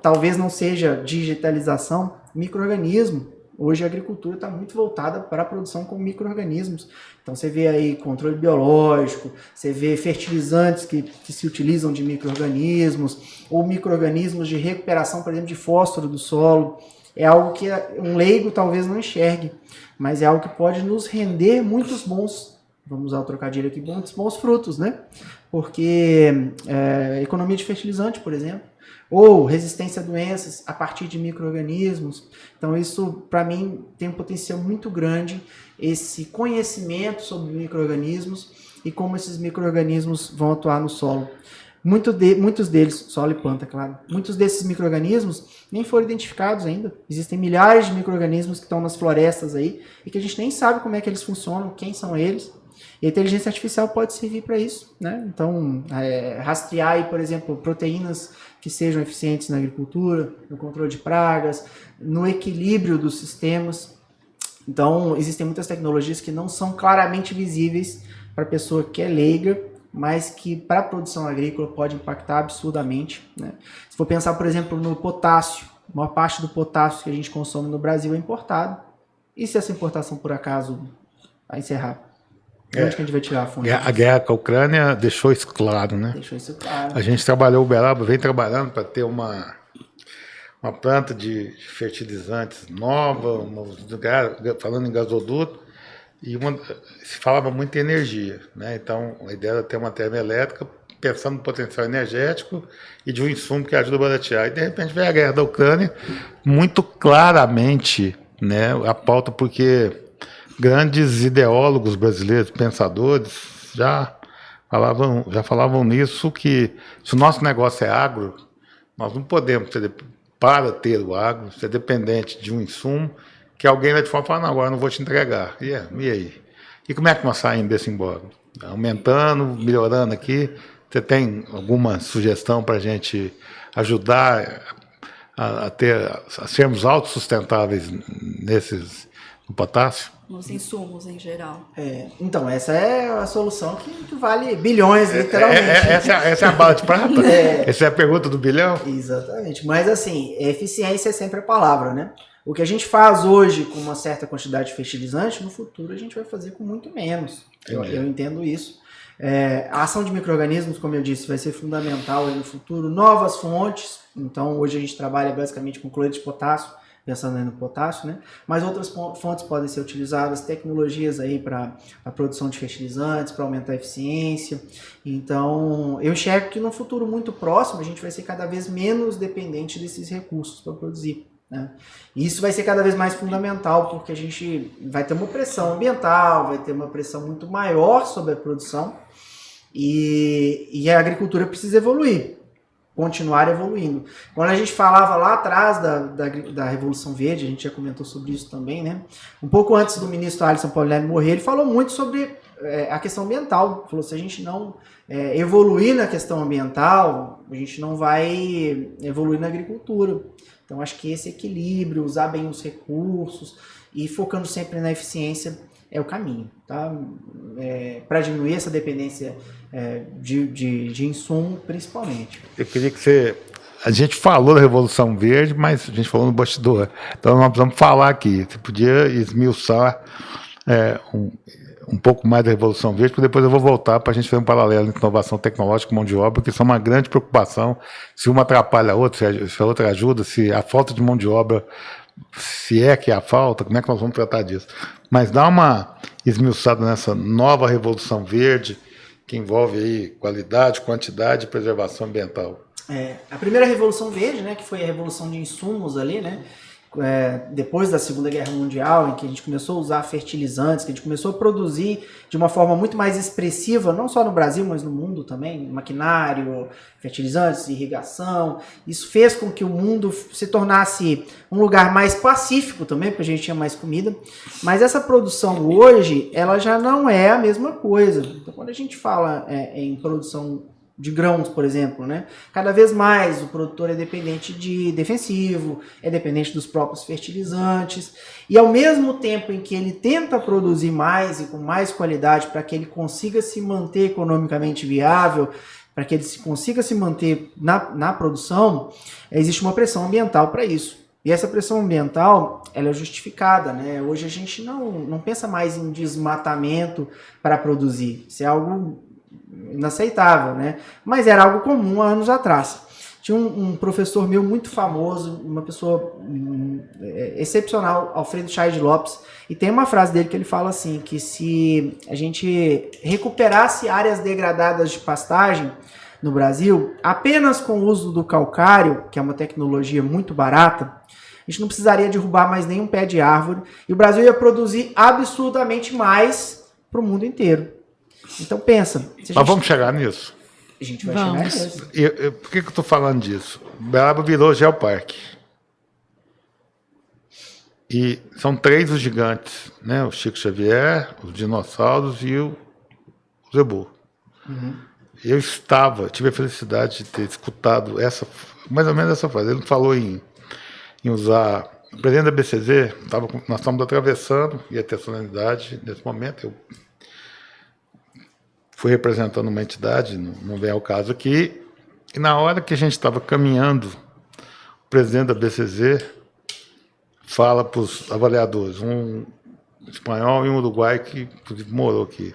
talvez não seja digitalização, micro-organismo. Hoje a agricultura está muito voltada para a produção com micro-organismos. Então você vê aí controle biológico, você vê fertilizantes que se utilizam de micro-organismos, ou micro-organismos de recuperação, por exemplo, de fósforo do solo. É algo que um leigo talvez não enxergue, mas é algo que pode nos render muitos bons, vamos usar o trocadilho aqui, muitos bons frutos, né? Porque economia de fertilizante, por exemplo, ou resistência a doenças a partir de micro-organismos. Então isso, para mim, tem um potencial muito grande, esse conhecimento sobre micro-organismos e como esses micro-organismos vão atuar no solo. Muitos deles, solo e planta, claro, muitos desses micro-organismos nem foram identificados ainda. Existem milhares de micro-organismos que estão nas florestas aí e que a gente nem sabe como é que eles funcionam, quem são eles. E a inteligência artificial pode servir para isso, né? Então, rastrear aí, por exemplo, proteínas que sejam eficientes na agricultura, no controle de pragas, no equilíbrio dos sistemas. Então, existem muitas tecnologias que não são claramente visíveis para a pessoa que é leiga, mas que para a produção agrícola pode impactar absurdamente, né? Se for pensar, por exemplo, no potássio, a maior parte do potássio que a gente consome no Brasil é importado. E se essa importação, por acaso, vai encerrar? Onde que a gente vai tirar a fonte? A guerra com a Ucrânia deixou isso claro, né? Deixou isso claro. A gente trabalhou, o Uberaba vem trabalhando para ter uma planta de fertilizantes nova, falando em gasoduto, e se falava muito em energia, né? Então a ideia era ter uma termoelétrica pensando no potencial energético e de um insumo que ajuda a baratear. E de repente veio a guerra da Ucrânia, muito claramente, né, a pauta, porque grandes ideólogos brasileiros, pensadores, já falavam nisso, que se o nosso negócio é agro, nós não podemos, para ter o agro, ser dependente de um insumo que alguém lá de fora fala, não, agora eu não vou te entregar. E aí? E como é que nós saímos desse embora? Aumentando, melhorando aqui? Você tem alguma sugestão para a gente ajudar a sermos autossustentáveis no potássio? Nos insumos em geral. Então, essa é a solução que vale bilhões, literalmente. Essa é a bala de prata? Essa é a pergunta do bilhão? Exatamente. Mas, assim, eficiência é sempre a palavra, né? O que a gente faz hoje com uma certa quantidade de fertilizante, no futuro a gente vai fazer com muito menos. Eu entendo isso. A ação de micro-organismos, como eu disse, vai ser fundamental no futuro. Novas fontes. Então, hoje a gente trabalha basicamente com cloreto de potássio, pensando aí no potássio, né? Mas outras fontes podem ser utilizadas, tecnologias aí para a produção de fertilizantes, para aumentar a eficiência. Então, eu enxergo que no futuro muito próximo a gente vai ser cada vez menos dependente desses recursos para produzir, né? E isso vai ser cada vez mais fundamental, porque a gente vai ter uma pressão ambiental, vai ter uma pressão muito maior sobre a produção e a agricultura precisa evoluir. Continuar evoluindo. Quando a gente falava lá atrás da Revolução Verde, a gente já comentou sobre isso também, né? Um pouco antes do ministro Alisson Paulinelli morrer, ele falou muito sobre a questão ambiental. Falou, se a gente não evoluir na questão ambiental, a gente não vai evoluir na agricultura. Então, acho que esse equilíbrio, usar bem os recursos e focando sempre na eficiência é o caminho, tá? Para diminuir essa dependência de insumo, principalmente. Eu queria que a gente falou da Revolução Verde, mas a gente falou no bastidor. Então nós precisamos falar aqui. Você podia esmiuçar um pouco mais da Revolução Verde, porque depois eu vou voltar para a gente fazer um paralelo entre inovação tecnológica e mão de obra, que isso é uma grande preocupação. Se uma atrapalha a outra, se a outra ajuda, se a falta de mão de obra, se é que há falta, como é que nós vamos tratar disso? Mas dá uma esmiuçada nessa nova Revolução Verde, que envolve aí qualidade, quantidade e preservação ambiental. A primeira Revolução Verde, né, que foi a revolução de insumos ali, né, depois da Segunda Guerra Mundial, em que a gente começou a usar fertilizantes, que a gente começou a produzir de uma forma muito mais expressiva, não só no Brasil, mas no mundo também, maquinário, fertilizantes, irrigação. Isso fez com que o mundo se tornasse um lugar mais pacífico também, porque a gente tinha mais comida. Mas essa produção hoje, ela já não é a mesma coisa. Então, quando a gente fala em produção de grãos, por exemplo, né? Cada vez mais o produtor é dependente de defensivo, é dependente dos próprios fertilizantes, e ao mesmo tempo em que ele tenta produzir mais e com mais qualidade para que ele consiga se manter economicamente viável, para que ele consiga se manter na produção, existe uma pressão ambiental para isso. E essa pressão ambiental, ela é justificada, né? Hoje a gente não pensa mais em desmatamento para produzir. Isso é algo inaceitável, né? Mas era algo comum há anos atrás. Tinha um professor meu muito famoso, uma pessoa excepcional, Alfredo Chaide Lopes, e tem uma frase dele que ele fala assim, que se a gente recuperasse áreas degradadas de pastagem no Brasil, apenas com o uso do calcário, que é uma tecnologia muito barata, a gente não precisaria derrubar mais nenhum pé de árvore, e o Brasil ia produzir absurdamente mais para o mundo inteiro. Então pensa. Mas vamos chegar nisso. A gente vai chegar nisso. Por que eu estou falando disso? Uberaba virou geoparque. E são 3 os gigantes, né? O Chico Xavier, os dinossauros e o zebu. Uhum. Eu tive a felicidade de ter escutado mais ou menos essa frase. Ele falou em usar. O presidente da BCZ, nós estávamos atravessando, ia ter solenidade nesse momento. Eu fui representando uma entidade, não vem ao caso aqui, e na hora que a gente estava caminhando, o presidente da BCZ fala para os avaliadores, um espanhol e um uruguai que inclusive morou aqui.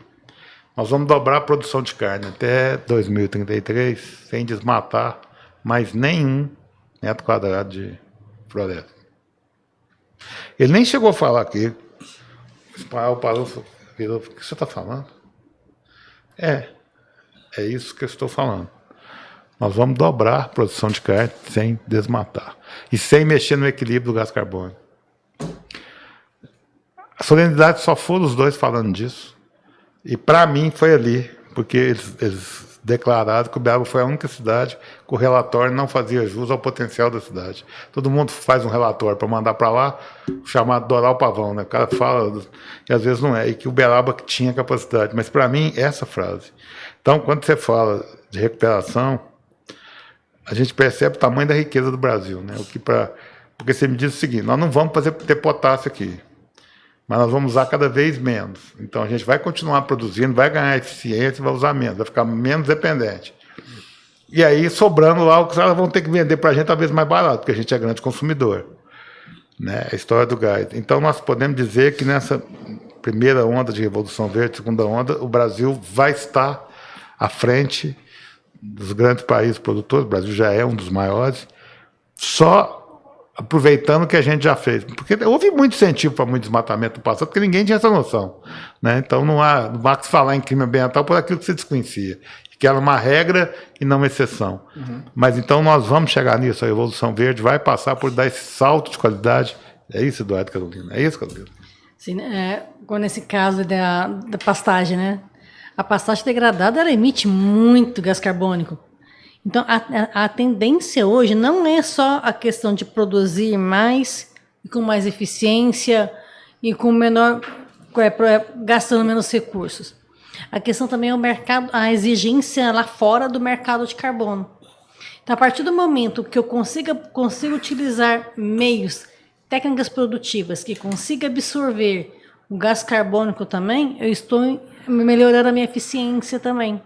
Nós vamos dobrar a produção de carne até 2033, sem desmatar mais nenhum metro quadrado de floresta. Ele nem chegou a falar aqui. O espanhol parou, virou, o que você está falando? É isso que eu estou falando. Nós vamos dobrar a produção de carne sem desmatar. E sem mexer no equilíbrio do gás carbônico. A solenidade só foram os dois falando disso. E para mim foi ali, porque eles declararam que Uberaba foi a única cidade que o relatório não fazia jus ao potencial da cidade. Todo mundo faz um relatório para mandar para lá, chamado dourar o pavão, né? O cara fala, e às vezes não é, e que Uberaba tinha capacidade. Mas para mim, essa frase. Então, quando você fala de recuperação, a gente percebe o tamanho da riqueza do Brasil, né? Porque você me diz o seguinte, nós não vamos ter potássio aqui, mas nós vamos usar cada vez menos. Então a gente vai continuar produzindo, vai ganhar eficiência, vai usar menos, vai ficar menos dependente. E aí, sobrando lá, os caras vão ter que vender para a gente talvez mais barato, porque a gente é grande consumidor. Né? A história do gás. Então nós podemos dizer que nessa primeira onda de Revolução Verde, segunda onda, o Brasil vai estar à frente dos grandes países produtores. O Brasil já é um dos maiores, só aproveitando o que a gente já fez. Porque houve muito incentivo para muito desmatamento no passado, porque ninguém tinha essa noção. Né? Então não há que se falar em crime ambiental por aquilo que se desconhecia, que era uma regra e não uma exceção. Uhum. Mas então nós vamos chegar nisso, a Revolução Verde vai passar por dar esse salto de qualidade. É isso, Eduardo Carolina? É isso, Carolina? Sim, nesse caso da pastagem, né? A pastagem degradada, ela emite muito gás carbônico. Então, a tendência hoje não é só a questão de produzir mais, e com mais eficiência, e com gastando menos recursos. A questão também é o mercado, a exigência lá fora do mercado de carbono. Então, a partir do momento que eu consigo utilizar meios, técnicas produtivas que consiga absorver o gás carbônico também, eu estou melhorando a minha eficiência também.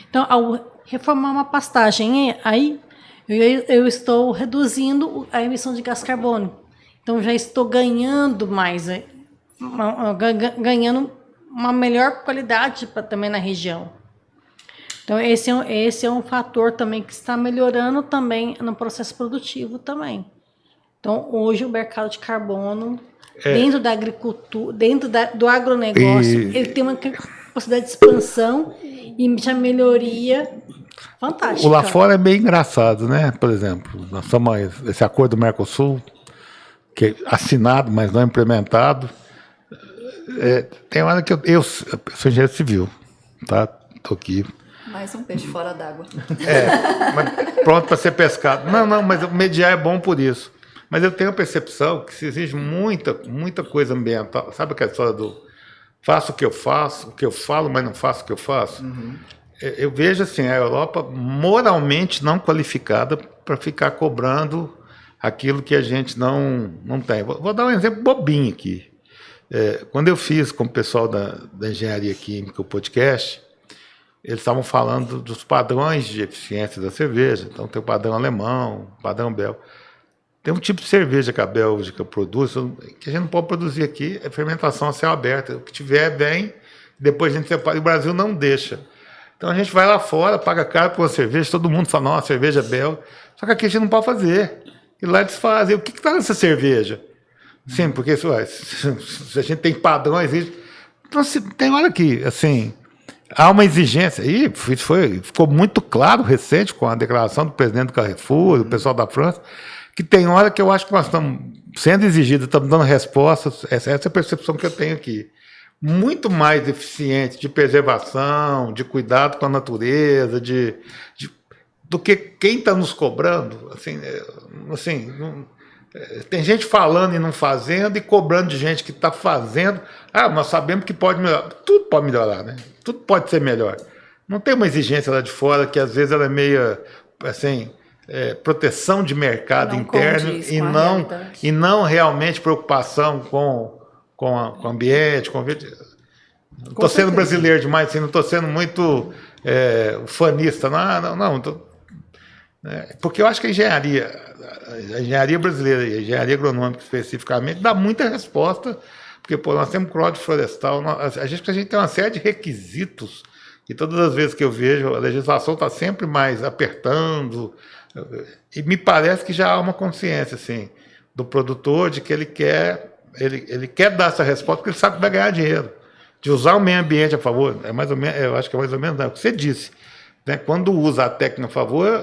Então, ao reformar uma pastagem, aí eu estou reduzindo a emissão de gás carbônico. Então, já estou ganhando mais, ganhando uma melhor qualidade também na região. Então, esse é um fator também que está melhorando também no processo produtivo também. Então, hoje o mercado de carbono, dentro da agricultura, do agronegócio, ele tem uma possibilidade de expansão e de melhoria fantástica. O lá fora é bem engraçado, né? Por exemplo, nós estamos esse acordo do Mercosul, que é assinado, mas não implementado. Tem hora que eu sou engenheiro civil, tá? Estou aqui. Mais um peixe fora d'água. Mas pronto para ser pescado. Não, mas o mediar é bom por isso. Mas eu tenho a percepção que se exige muita coisa ambiental. Sabe aquela história do faço o que eu faço, o que eu falo, mas não faço o que eu faço? Uhum. eu vejo assim, a Europa moralmente não qualificada para ficar cobrando aquilo que a gente não tem. Vou dar um exemplo bobinho aqui. Quando eu fiz com o pessoal da Engenharia Química o podcast, eles estavam falando dos padrões de eficiência da cerveja. Então tem o padrão alemão, o padrão belga. Tem um tipo de cerveja que a Bélgica produz, que a gente não pode produzir aqui, é fermentação a céu aberto. O que tiver, vem, depois a gente separa. E o Brasil não deixa. Então a gente vai lá fora, paga caro por uma cerveja, todo mundo fala, nossa, cerveja é belga. Só que aqui a gente não pode fazer. E lá eles fazem. O que está nessa cerveja? Sim, porque se a gente tem padrões. Então, tem hora que, assim, há uma exigência. E ficou muito claro recente com a declaração do presidente do Carrefour, do pessoal da França, que tem hora que eu acho que nós estamos sendo exigidos, estamos dando respostas. Essa é a percepção que eu tenho aqui. Muito mais eficiente de preservação, de cuidado com a natureza, do que quem está nos cobrando. Tem gente falando e não fazendo, e cobrando de gente que está fazendo. Nós sabemos que pode melhorar. Tudo pode melhorar, né? Tudo pode ser melhor. Não tem uma exigência lá de fora que às vezes ela é meio assim, proteção de mercado interno e não realmente preocupação com o ambiente, com o vídeo. Não estou sendo brasileiro demais, assim, não estou sendo muito ufanista. Porque eu acho que a engenharia brasileira e a engenharia agronômica especificamente dá muita resposta, porque nós temos código florestal, a gente tem uma série de requisitos, e todas as vezes que eu vejo, a legislação está sempre mais apertando, e me parece que já há uma consciência assim, do produtor de que ele quer dar essa resposta porque ele sabe que vai ganhar dinheiro. De usar o meio ambiente a favor, eu acho que é mais ou menos o que você disse. Né? Quando usa a técnica a favor,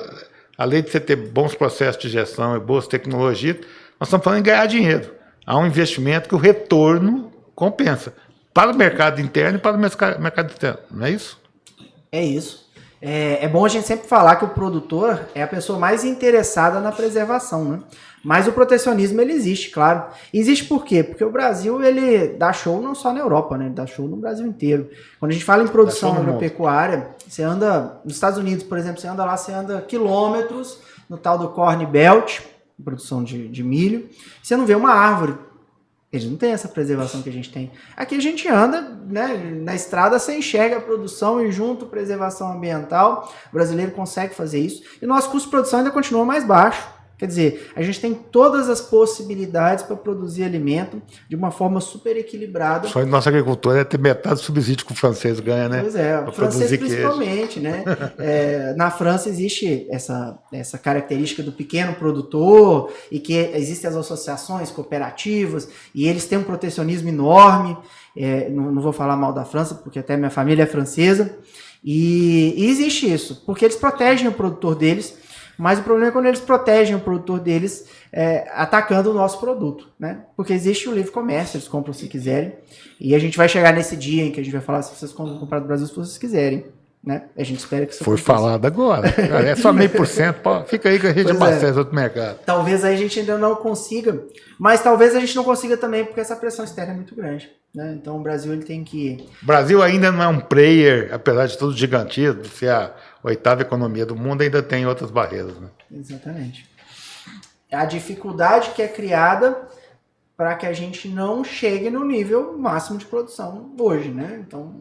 além de você ter bons processos de gestão e boas tecnologias, nós estamos falando em ganhar dinheiro. Há um investimento que o retorno compensa para o mercado interno e para o mercado externo. Não é isso? É isso. É bom a gente sempre falar que o produtor é a pessoa mais interessada na preservação, né? Mas o protecionismo, ele existe, claro. Existe por quê? Porque o Brasil, ele dá show não só na Europa, né? Ele dá show no Brasil inteiro. Quando a gente fala em produção agropecuária, você anda, nos Estados Unidos, por exemplo, você anda quilômetros no tal do Corn Belt, produção de milho, você não vê uma árvore. Eles não têm essa preservação que a gente tem. Aqui a gente anda, né, na estrada, você enxerga a produção e junto preservação ambiental. O brasileiro consegue fazer isso. E o nosso custo de produção ainda continua mais baixo. Quer dizer, a gente tem todas as possibilidades para produzir alimento de uma forma super equilibrada. Só nossa agricultura é ter metade do subsídio que o francês ganha, né? Pois é, o francês principalmente, né? Na França existe essa característica do pequeno produtor e que existem as associações cooperativas e eles têm um protecionismo enorme. Não vou falar mal da França, porque até minha família é francesa. E existe isso, porque eles protegem o produtor deles. Mas o problema é quando eles protegem o produtor deles atacando o nosso produto, né? Porque existe o livre comércio, eles compram se quiserem. E a gente vai chegar nesse dia em que a gente vai falar se vocês comprar do Brasil se vocês quiserem, né? A gente espera que isso foi falado agora. É só 0,5%. Fica aí que a gente abastece outro mercado. Talvez a gente ainda não consiga, mas talvez a gente não consiga também porque essa pressão externa é muito grande. Né? Então o Brasil ele tem que... O Brasil ainda não é um player, apesar de tudo gigantismo, de ser a 8ª economia do mundo, ainda tem outras barreiras. Né? Exatamente. A dificuldade que é criada para que a gente não chegue no nível máximo de produção hoje. Né? Então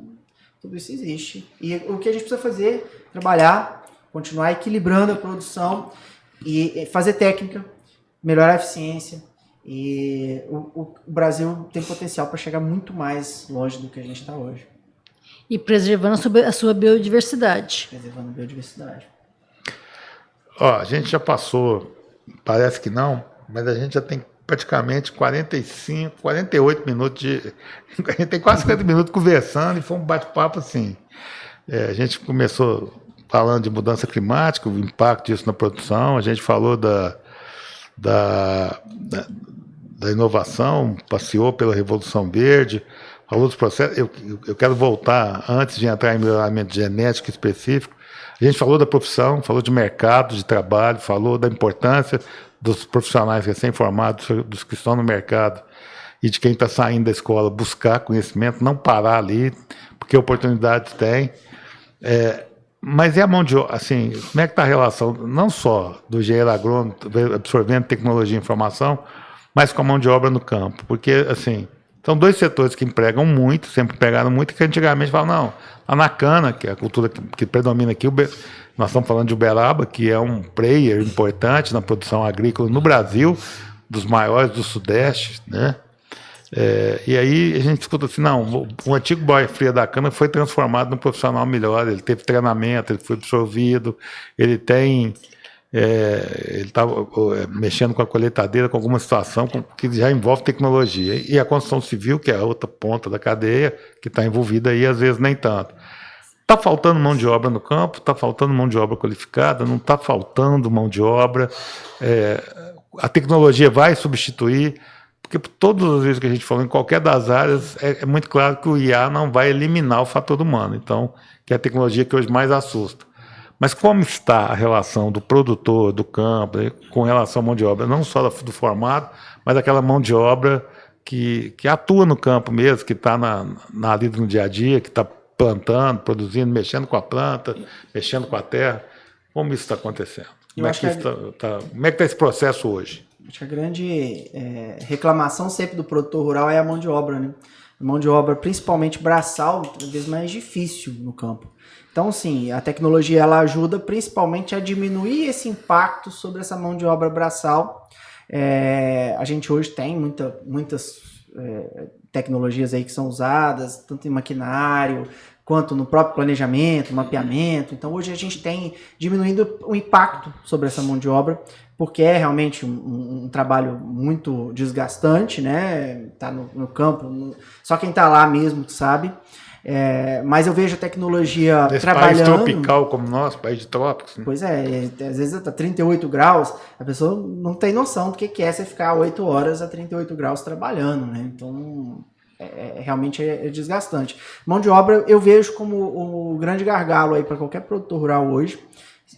tudo isso existe. E o que a gente precisa fazer é trabalhar, continuar equilibrando a produção e fazer técnica, melhorar a eficiência. E o Brasil tem potencial para chegar muito mais longe do que a gente está hoje. E preservando a sua biodiversidade. Preservando a biodiversidade. A gente já passou, parece que não, mas a gente já tem praticamente 45, 48 minutos a gente tem quase 50 minutos conversando e foi um bate-papo assim. A gente começou falando de mudança climática, o impacto disso na produção, a gente falou da inovação, passeou pela Revolução Verde, falou dos processos. Eu quero voltar, antes de entrar em melhoramento genético específico, a gente falou da profissão, falou de mercado de trabalho, falou da importância dos profissionais recém-formados, dos que estão no mercado e de quem está saindo da escola, buscar conhecimento, não parar ali, porque oportunidades tem. Mas e a mão de obra, assim, como é que está a relação, não só do engenheiro agrônomo absorvendo tecnologia e informação, mas com a mão de obra no campo? Porque, assim, são dois setores que empregam muito, sempre empregaram muito, que antigamente falavam, não, lá na cana, que é a cultura que predomina aqui, nós estamos falando de Uberaba, que é um player importante na produção agrícola no Brasil, dos maiores do Sudeste, né? E aí a gente escuta assim, não, o antigo boia fria da cana foi transformado num profissional melhor, ele teve treinamento, ele foi absorvido, ele tem, ele está mexendo com a colheitadeira, com alguma situação que já envolve tecnologia. E a construção civil, que é a outra ponta da cadeia, que está envolvida aí, às vezes nem tanto. Está faltando mão de obra no campo, está faltando mão de obra qualificada, não está faltando mão de obra, a tecnologia vai substituir. Porque todas as vezes que a gente falou em qualquer das áreas, é muito claro que o IA não vai eliminar o fator humano. Então, que é a tecnologia que hoje mais assusta. Mas como está a relação do produtor, do campo, com relação à mão de obra, não só do formato, mas aquela mão de obra que atua no campo mesmo, que está ali no dia a dia, que está plantando, produzindo, mexendo com a planta, mexendo com a terra. Como isso está acontecendo? Como é que está esse processo hoje? Acho que a grande reclamação sempre do produtor rural é a mão de obra, né? A mão de obra, principalmente braçal, cada vez mais difícil no campo. Então, sim, a tecnologia ela ajuda principalmente a diminuir esse impacto sobre essa mão de obra braçal. A gente hoje tem muitas tecnologias aí que são usadas, tanto em maquinário, quanto no próprio planejamento, mapeamento. Então, hoje a gente tem diminuindo o impacto sobre essa mão de obra, porque é realmente um trabalho muito desgastante, né? Tá no campo, só quem está lá mesmo sabe. Mas eu vejo a tecnologia nesse trabalhando... país tropical como nós, país de trópicos. Né? Pois às vezes está 38 graus, a pessoa não tem noção do que é você ficar 8 horas a 38 graus trabalhando, né? Então... realmente é desgastante. Mão de obra eu vejo como o grande gargalo aí para qualquer produtor rural hoje.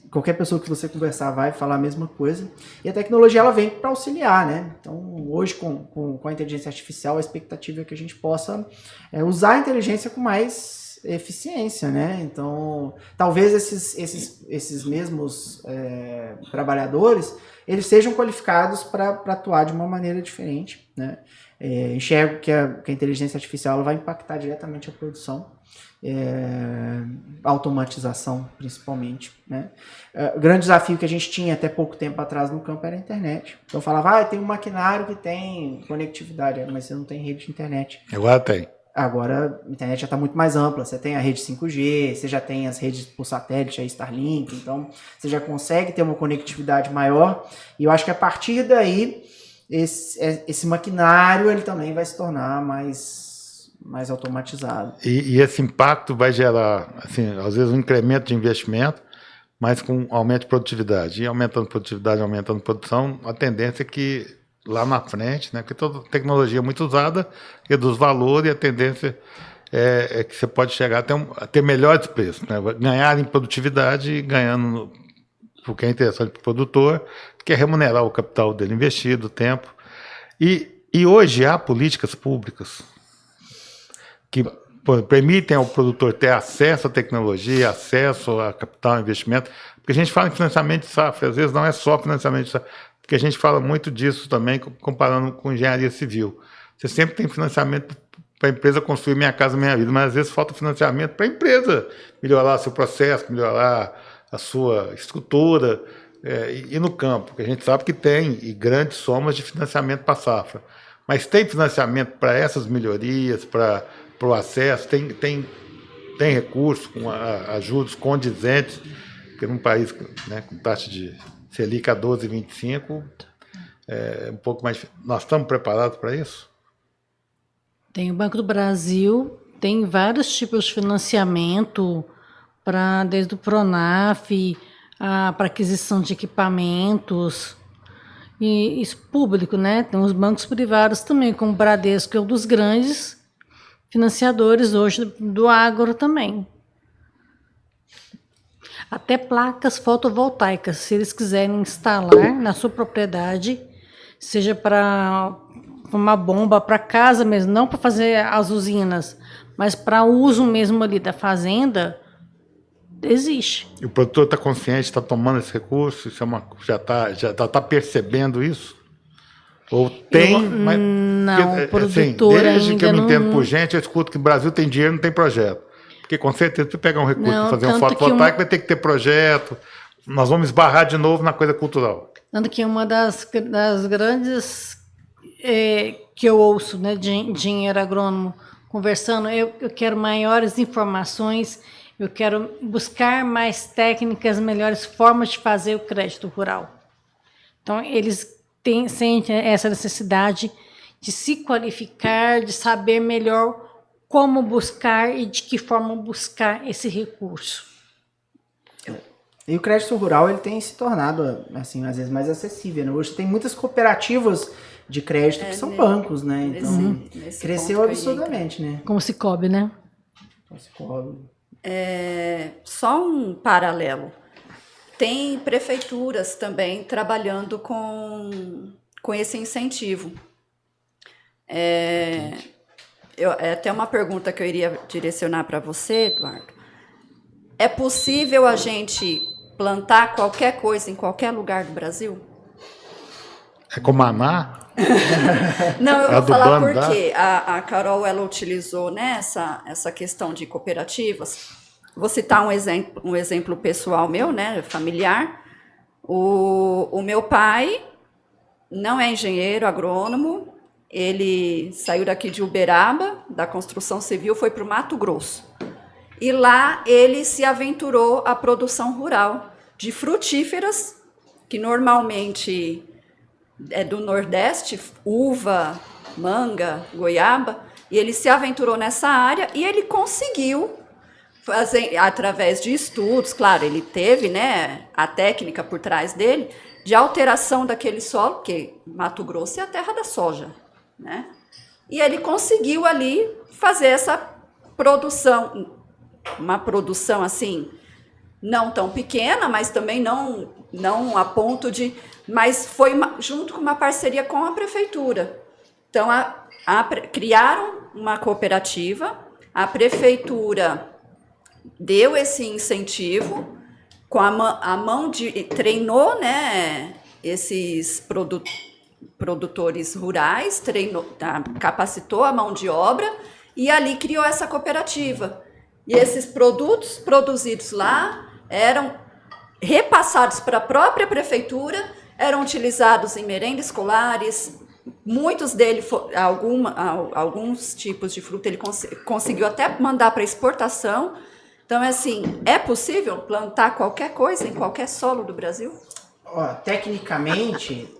Qualquer pessoa que você conversar vai falar a mesma coisa. E a tecnologia ela vem para auxiliar, né? Então hoje com a inteligência artificial a expectativa é que a gente possa usar a inteligência com mais eficiência, né? Então talvez esses mesmos trabalhadores eles sejam qualificados para atuar de uma maneira diferente, né? Enxergo que a inteligência artificial ela vai impactar diretamente a produção, automatização principalmente, né? O grande desafio que a gente tinha até pouco tempo atrás no campo era a internet. Então eu falava, tem um maquinário que tem conectividade, mas você não tem rede de internet. Agora tem. Agora a internet já está muito mais ampla, você tem a rede 5G, você já tem as redes por satélite, a Starlink, então você já consegue ter uma conectividade maior, e eu acho que a partir daí esse maquinário ele também vai se tornar mais automatizado. E esse impacto vai gerar, assim, às vezes um incremento de investimento, mas com aumento de produtividade. E aumentando produtividade, aumentando produção, a tendência é que lá na frente, né, porque toda tecnologia é muito usada, reduz valor, e a tendência é que você pode chegar a ter melhores preços, né? Ganhar em produtividade e ganhando o que é interessante para o produtor, que é remunerar o capital dele investido, o tempo. E hoje há políticas públicas que permitem ao produtor ter acesso à tecnologia, acesso a capital, investimento, porque a gente fala em financiamento de safra, às vezes não é só financiamento de safra, porque a gente fala muito disso também, comparando com engenharia civil. Você sempre tem financiamento para a empresa construir Minha Casa Minha Vida, mas às vezes falta financiamento para a empresa melhorar seu processo, melhorar a sua estrutura, e no campo, que a gente sabe que tem e grandes somas de financiamento para a safra. Mas tem financiamento para essas melhorias, para o acesso, tem recurso com ajudas condizentes, porque num país, né, com taxa de Selic a 12,25, um pouco mais... Nós estamos preparados para isso? Tem o Banco do Brasil, tem vários tipos de financiamento, desde o Pronaf, para aquisição de equipamentos, e isso público, né? Tem os bancos privados também, como o Bradesco, que é um dos grandes financiadores hoje do agro também. Até placas fotovoltaicas, se eles quiserem instalar na sua propriedade, seja para uma bomba para casa mesmo, não para fazer as usinas, mas para uso mesmo ali da fazenda, existe. E o produtor está consciente, está tomando esse recurso, isso já está percebendo isso? Ou tem? Não, o assim, produtor desde que eu me ainda entendo por gente, eu escuto que o Brasil tem dinheiro, não tem projeto. Porque com certeza, se tu pegar um recurso para fazer uma fotovoltaica, vai ter que ter projeto. Nós vamos esbarrar de novo na coisa cultural. Tanto que uma das grandes que eu ouço, né, de engenheiro agrônomo conversando, eu quero maiores informações, eu quero buscar mais técnicas, melhores formas de fazer o crédito rural. Então, eles sentem essa necessidade de se qualificar, de saber melhor como buscar e de que forma buscar esse recurso. E o crédito rural ele tem se tornado, assim, às vezes mais acessível, né? Hoje tem muitas cooperativas de crédito que são bancos, né? Então, cresceu absurdamente, né? Como Cicobi, né? Só um paralelo. Tem prefeituras também trabalhando com esse incentivo. É até uma pergunta que eu iria direcionar para você, Eduardo. É possível a gente plantar qualquer coisa em qualquer lugar do Brasil? É como Maná? Não, eu vou falar porque a Carol ela utilizou, né, essa questão de cooperativas. Vou citar um exemplo pessoal meu, né, familiar. O meu pai não é engenheiro agrônomo, ele saiu daqui de Uberaba, da construção civil, foi para o Mato Grosso. E lá ele se aventurou à produção rural de frutíferas, que normalmente é do Nordeste, uva, manga, goiaba, e ele se aventurou nessa área e ele conseguiu fazer, através de estudos, claro, ele teve, né, a técnica por trás dele, de alteração daquele solo, porque Mato Grosso é a terra da soja, né? E ele conseguiu ali fazer essa produção, uma produção assim, não tão pequena, mas também não a ponto de... Mas foi junto com uma parceria com a prefeitura. Então, criaram uma cooperativa, a prefeitura deu esse incentivo, com a mão de... treinou, né, esses produtores rurais, capacitou a mão de obra e ali criou essa cooperativa. E esses produtos produzidos lá eram repassados para a própria prefeitura, eram utilizados em merendas escolares, muitos deles, alguns tipos de fruta ele conseguiu até mandar para exportação. Então, é possível plantar qualquer coisa em qualquer solo do Brasil? Tecnicamente,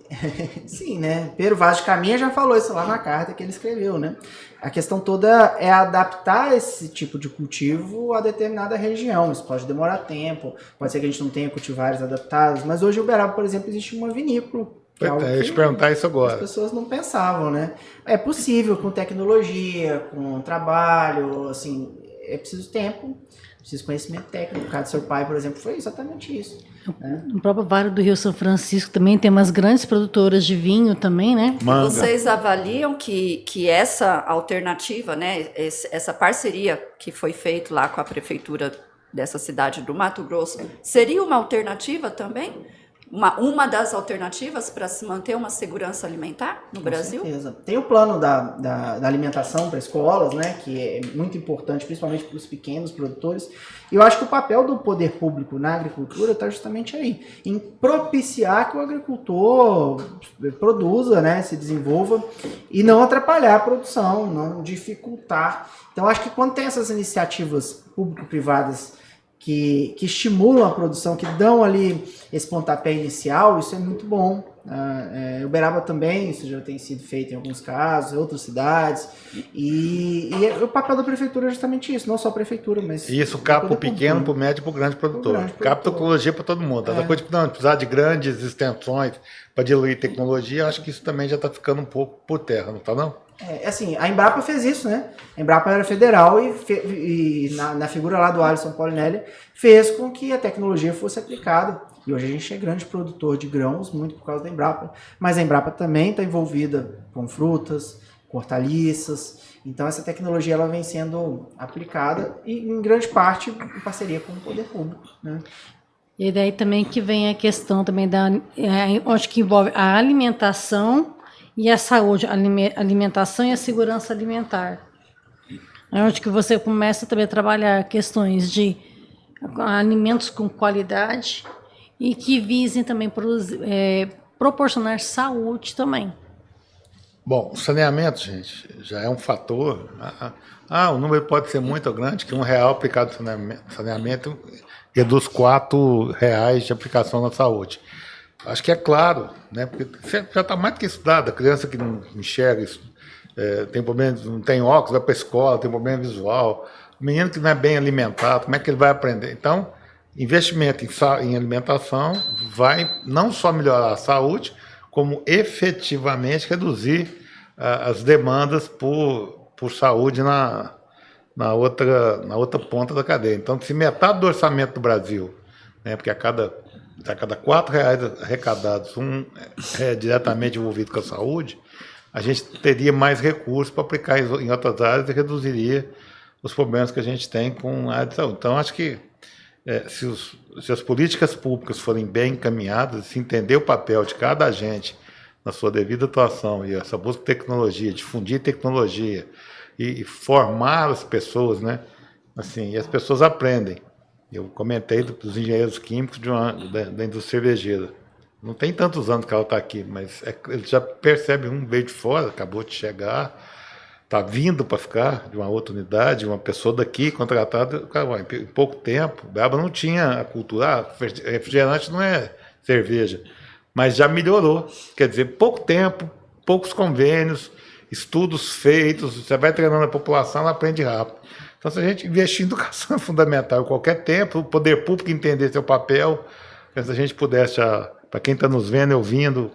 sim, né? Pero Vaz de Caminha já falou isso lá na carta que ele escreveu, né? A questão toda é adaptar esse tipo de cultivo a determinada região. Isso pode demorar tempo, pode ser que a gente não tenha cultivares adaptados, mas hoje em Uberaba, por exemplo, existe uma vinícola. Eu ia te perguntar isso agora. As pessoas não pensavam, né? É possível com tecnologia, com trabalho, assim, é preciso tempo, preciso conhecimento técnico. No caso do seu pai, por exemplo, foi exatamente isso. Né? No próprio Vale do Rio São Francisco também tem umas grandes produtoras de vinho também, né? Manga. Vocês avaliam que essa alternativa, né, essa parceria que foi feita lá com a prefeitura dessa cidade do Mato Grosso, seria uma alternativa também? Uma das alternativas para se manter uma segurança alimentar no Brasil? Com certeza. Tem o plano da alimentação para escolas, né, que é muito importante, principalmente para os pequenos produtores. E eu acho que o papel do poder público na agricultura está justamente aí, em propiciar que o agricultor produza, né, se desenvolva e não atrapalhar a produção, não dificultar. Então, acho que quando tem essas iniciativas público-privadas que estimulam a produção, que dão ali esse pontapé inicial, isso é muito bom. Uberaba também, isso já tem sido feito em alguns casos, em outras cidades, e o papel da prefeitura é justamente isso, não só a prefeitura, mas... E isso cabe para o pequeno, para o médio e para o grande produtor. Cabe tecnologia para todo mundo. Essa coisa de não precisar de grandes extensões para diluir tecnologia, acho que isso também já está ficando um pouco por terra, não está não? Assim, a Embrapa fez isso, né? A Embrapa era federal e na figura lá do Alisson Polinelli fez com que a tecnologia fosse aplicada. E hoje a gente é grande produtor de grãos, muito por causa da Embrapa. Mas a Embrapa também está envolvida com frutas, com hortaliças. Então essa tecnologia ela vem sendo aplicada e em grande parte em parceria com o poder público, né? E daí também que vem a questão também onde que envolve a alimentação e a saúde, alimentação e a segurança alimentar. É onde que você começa também a trabalhar questões de alimentos com qualidade e que visem também proporcionar saúde também. Bom, o saneamento, gente, já é um fator. O número pode ser muito grande, que R$1 aplicado no saneamento reduz R$4 de aplicação na saúde. Acho que é claro, né? Porque já está mais do que estudado. A criança que não enxerga isso, tem problema, não tem óculos, vai para a escola, tem problema visual. O menino que não é bem alimentado, como é que ele vai aprender? Então, investimento em alimentação vai não só melhorar a saúde, como efetivamente reduzir as demandas por saúde na outra ponta da cadeia. Então, se metade do orçamento do Brasil, né, porque a cada R$4 arrecadados, um é diretamente envolvido com a saúde, a gente teria mais recursos para aplicar em outras áreas e reduziria os problemas que a gente tem com a área de saúde. Então, acho que se as políticas públicas forem bem encaminhadas, se entender o papel de cada agente na sua devida atuação e essa busca de tecnologia, difundir tecnologia e formar as pessoas, né? Assim, e as pessoas aprendem. Eu comentei dos engenheiros químicos da indústria cervejeira. Não tem tantos anos que ela está aqui, mas ele já percebe veio de fora, acabou de chegar, está vindo para ficar de uma outra unidade, uma pessoa daqui contratada, em pouco tempo. Beraba não tinha a cultura, refrigerante não é cerveja, mas já melhorou. Quer dizer, pouco tempo, poucos convênios, estudos feitos, você vai treinando a população, ela aprende rápido. Então, se a gente investir em educação fundamental em qualquer tempo, o poder público entender seu papel, se a gente pudesse, para quem está nos vendo e ouvindo,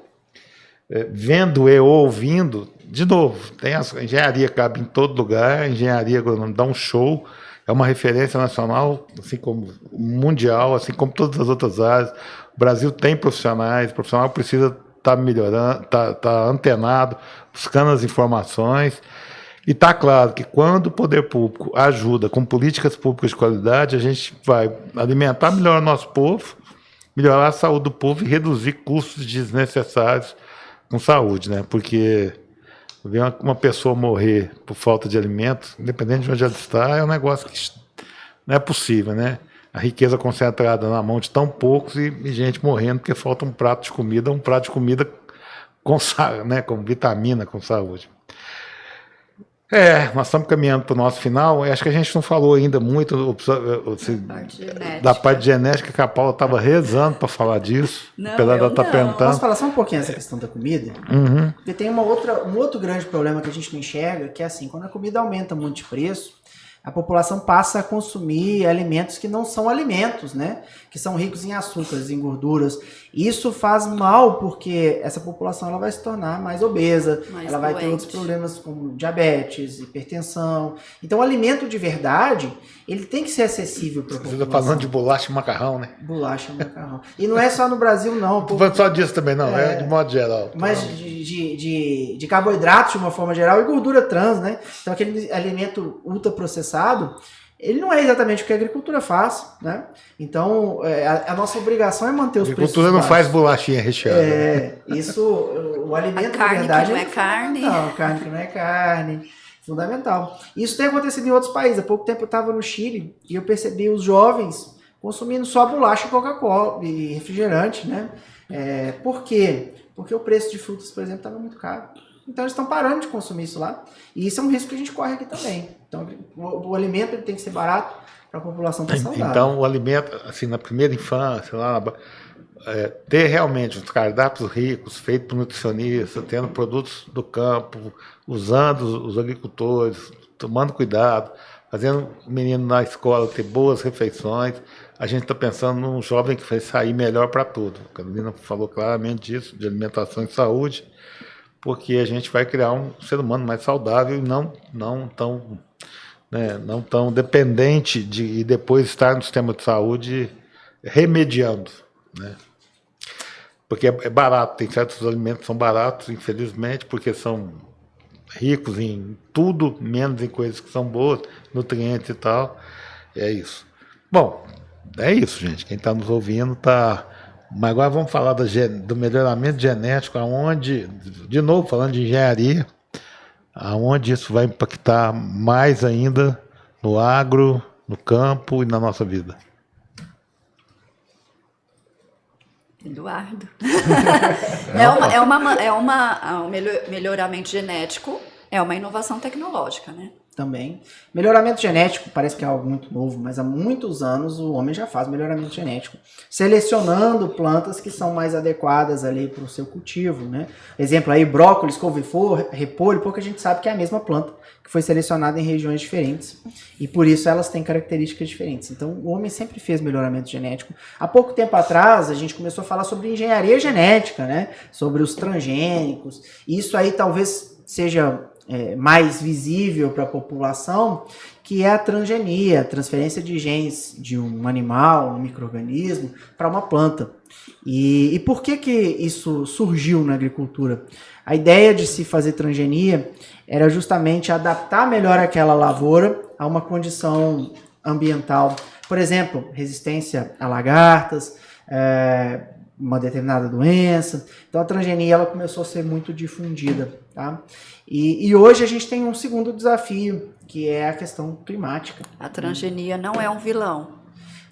vendo e ouvindo, de novo, a engenharia cabe em todo lugar, a engenharia agronômica dá um show, é uma referência nacional, assim como mundial, assim como todas as outras áreas. O Brasil tem profissionais, o profissional precisa estar melhorando, tá antenado, buscando as informações. E está claro que quando o poder público ajuda com políticas públicas de qualidade, a gente vai alimentar melhor o nosso povo, melhorar a saúde do povo e reduzir custos desnecessários com saúde, né? Porque ver uma pessoa morrer por falta de alimento, independente de onde ela está, é um negócio que não é possível, né? A riqueza concentrada na mão de tão poucos e gente morrendo porque falta um prato de comida com vitamina, com saúde. Nós estamos caminhando para o nosso final. Acho que a gente não falou ainda muito da parte genética, que a Paula estava rezando para falar disso. Não, Posso falar só um pouquinho dessa questão da comida? Uhum. Porque tem um outro grande problema que a gente não enxerga, que é assim, quando a comida aumenta muito de preço, a população passa a consumir alimentos que não são alimentos, né? Que são ricos em açúcares, em gorduras. Isso faz mal porque essa população ela vai se tornar mais obesa, ela vai ter outros problemas como diabetes, hipertensão. Então, o alimento de verdade, ele tem que ser acessível para a população. Você está falando de bolacha e macarrão, né? Bolacha e macarrão. E não é só no Brasil, não. Não falando só disso também, não. É de modo geral. Mas de carboidratos, de uma forma geral, e gordura trans, né? Então, aquele alimento ultraprocessado, ele não é exatamente o que a agricultura faz, né? Então, a nossa obrigação é manter os preços baixos. A agricultura não faz bolachinha recheada. O alimento de verdade... Carne que não é carne. Não, carne que não é carne. Fundamental. Isso tem acontecido em outros países. Há pouco tempo eu estava no Chile e eu percebi os jovens consumindo só bolacha e Coca-Cola e refrigerante, né? Por quê? Porque o preço de frutas, por exemplo, estava muito caro. Então eles estão parando de consumir isso lá. E isso é um risco que a gente corre aqui também. Então o alimento ele tem que ser barato para a população estar saudável. Então o alimento, assim, na primeira infância, ter realmente os cardápios ricos, feitos por nutricionistas, tendo produtos do campo, usando os agricultores, tomando cuidado, fazendo o menino na escola ter boas refeições. A gente está pensando num jovem que vai sair melhor para tudo. A Carolina falou claramente disso, de alimentação e saúde, porque a gente vai criar um ser humano mais saudável e não tão dependente de depois estar no sistema de saúde remediando, né? Porque é barato, tem certos alimentos que são baratos, infelizmente, porque são ricos em tudo, menos em coisas que são boas, nutrientes e tal. É isso. Bom, é isso, gente. Quem está nos ouvindo está. Mas agora vamos falar do melhoramento genético, aonde, de novo, falando de engenharia, aonde isso vai impactar mais ainda no agro, no campo e na nossa vida. Eduardo. O melhoramento genético é uma inovação tecnológica, né? Também. Melhoramento genético parece que é algo muito novo, mas há muitos anos o homem já faz melhoramento genético, selecionando plantas que são mais adequadas ali para o seu cultivo, né? Exemplo aí, brócolis, couve-flor, repolho, pouca gente sabe que é a mesma planta, que foi selecionada em regiões diferentes, e por isso elas têm características diferentes. Então o homem sempre fez melhoramento genético. Há pouco tempo atrás a gente começou a falar sobre engenharia genética, né? Sobre os transgênicos, e isso aí talvez seja mais visível para a população, que é a transgenia, a transferência de genes de um animal, um micro-organismo, para uma planta. E por que isso surgiu na agricultura? A ideia de se fazer transgenia era justamente adaptar melhor aquela lavoura a uma condição ambiental. Por exemplo, resistência a lagartas, uma determinada doença. Então a transgenia ela começou a ser muito difundida, tá? E hoje a gente tem um segundo desafio, que é a questão climática. A transgenia não é um vilão.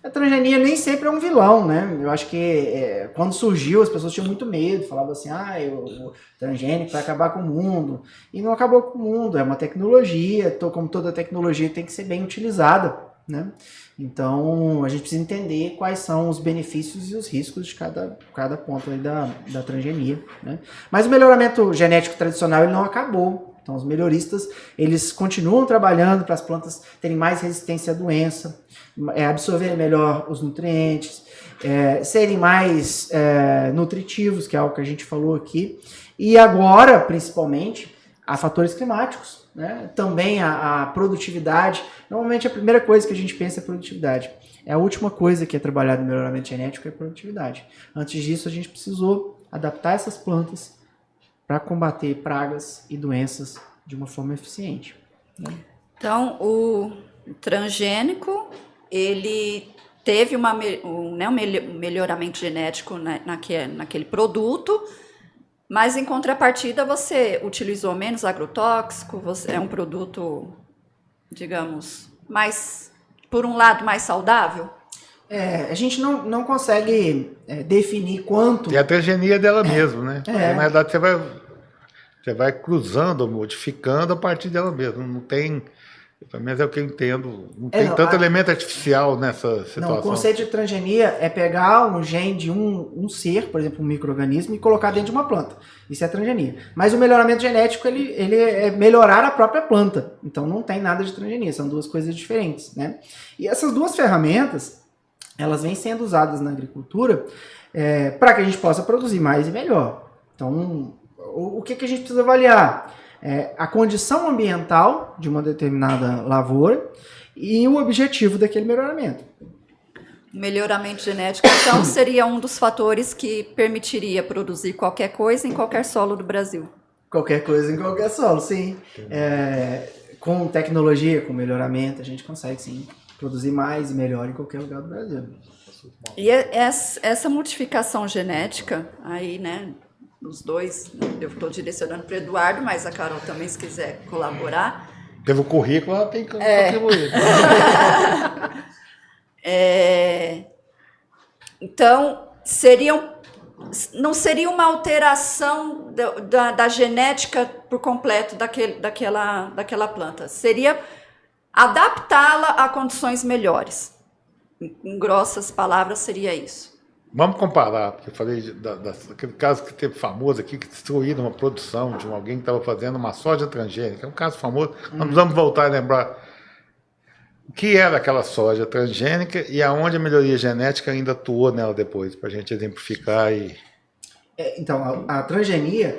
A transgenia nem sempre é um vilão, né? Eu acho que quando surgiu as pessoas tinham muito medo, falavam assim, o transgênico vai acabar com o mundo. E não acabou com o mundo, é uma tecnologia, como toda tecnologia tem que ser bem utilizada, né? Então a gente precisa entender quais são os benefícios e os riscos de cada ponto aí da transgenia, né? Mas o melhoramento genético tradicional ele não acabou. Então os melhoristas eles continuam trabalhando para as plantas terem mais resistência à doença, absorverem melhor os nutrientes, serem mais nutritivos, que é algo que a gente falou aqui. E agora, principalmente, há fatores climáticos, né? Também a produtividade. Normalmente a primeira coisa que a gente pensa é produtividade. É a última coisa que é trabalhada no melhoramento genético é produtividade. Antes disso, a gente precisou adaptar essas plantas para combater pragas e doenças de uma forma eficiente, né? Então, o transgênico, ele teve um melhoramento genético naquele produto, mas em contrapartida você utilizou menos agrotóxico, é um produto, digamos, por um lado, mais saudável? A gente não consegue definir quanto... E a transgenia dela mesmo, né? Na verdade, você vai cruzando, modificando a partir dela mesmo. Não tem... Pelo menos é o que eu entendo. Não tem tanto elemento artificial nessa situação. Não, o conceito de transgenia é pegar um gene de um ser, por exemplo, um micro-organismo, e colocar dentro de uma planta. Isso é transgenia. Mas o melhoramento genético, ele é melhorar a própria planta. Então não tem nada de transgenia, são duas coisas diferentes, né? E essas duas ferramentas, elas vêm sendo usadas na agricultura para que a gente possa produzir mais e melhor. Então, o que a gente precisa avaliar? A condição ambiental de uma determinada lavoura e o objetivo daquele melhoramento. O melhoramento genético, então, seria um dos fatores que permitiria produzir qualquer coisa em qualquer solo do Brasil. Qualquer coisa em qualquer solo, sim. Com tecnologia, com melhoramento, a gente consegue, sim, produzir mais e melhor em qualquer lugar do Brasil. E essa modificação genética, aí, né, os dois, eu estou direcionando para o Eduardo, mas a Carol também, se quiser colaborar. Teve o currículo, ela tem que contribuir. Então, não seria uma alteração da genética por completo daquela planta. Seria adaptá-la a condições melhores. Em grossas palavras, seria isso. Vamos comparar, porque eu falei daquele caso que teve famoso aqui, que destruíram uma produção de alguém que estava fazendo uma soja transgênica. É um caso famoso. Nós vamos voltar a lembrar o que era aquela soja transgênica e aonde a melhoria genética ainda atuou nela depois, para a gente exemplificar. Então, a transgenia,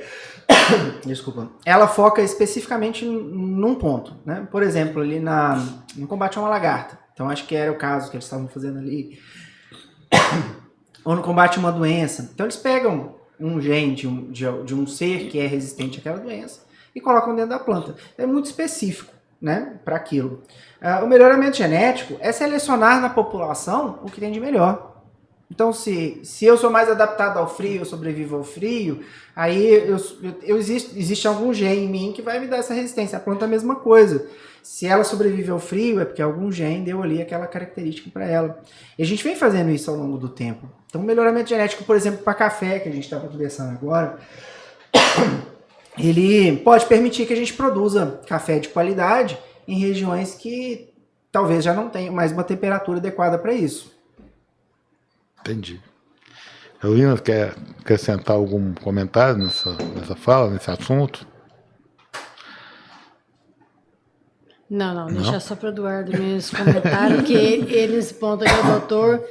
desculpa, ela foca especificamente num ponto, né? Por exemplo, ali no combate a uma lagarta. Então, acho que era o caso que eles estavam fazendo ali. Ou no combate a uma doença. Então eles pegam um gene de um ser que é resistente àquela doença e colocam dentro da planta. É muito específico, né, para aquilo. O melhoramento genético é selecionar na população o que tem de melhor. Então, se eu sou mais adaptado ao frio, eu sobrevivo ao frio, aí existe algum gene em mim que vai me dar essa resistência. A planta é a mesma coisa. Se ela sobrevive ao frio, é porque algum gene deu ali aquela característica para ela. E a gente vem fazendo isso ao longo do tempo. Então, o melhoramento genético, por exemplo, para café, que a gente estava conversando agora, ele pode permitir que a gente produza café de qualidade em regiões que talvez já não tenham mais uma temperatura adequada para isso. Entendi. Carolina, quer acrescentar algum comentário nessa fala, nesse assunto? Não, deixa só para o Eduardo mesmo comentário, que eles pontam aqui o doutor,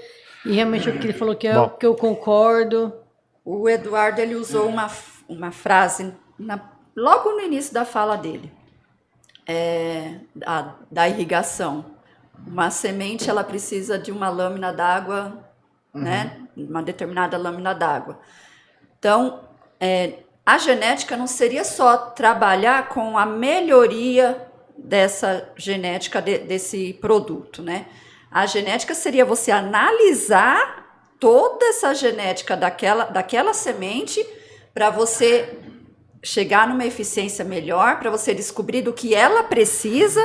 e realmente o que ele falou que que eu concordo. O Eduardo, ele usou uma frase logo no início da fala dele, da irrigação. Uma semente, ela precisa de uma lâmina d'água, né? Uma determinada lâmina d'água. Então, a genética não seria só trabalhar com a melhoria dessa genética desse produto, né? A genética seria você analisar toda essa genética daquela semente para você chegar numa eficiência melhor, para você descobrir do que ela precisa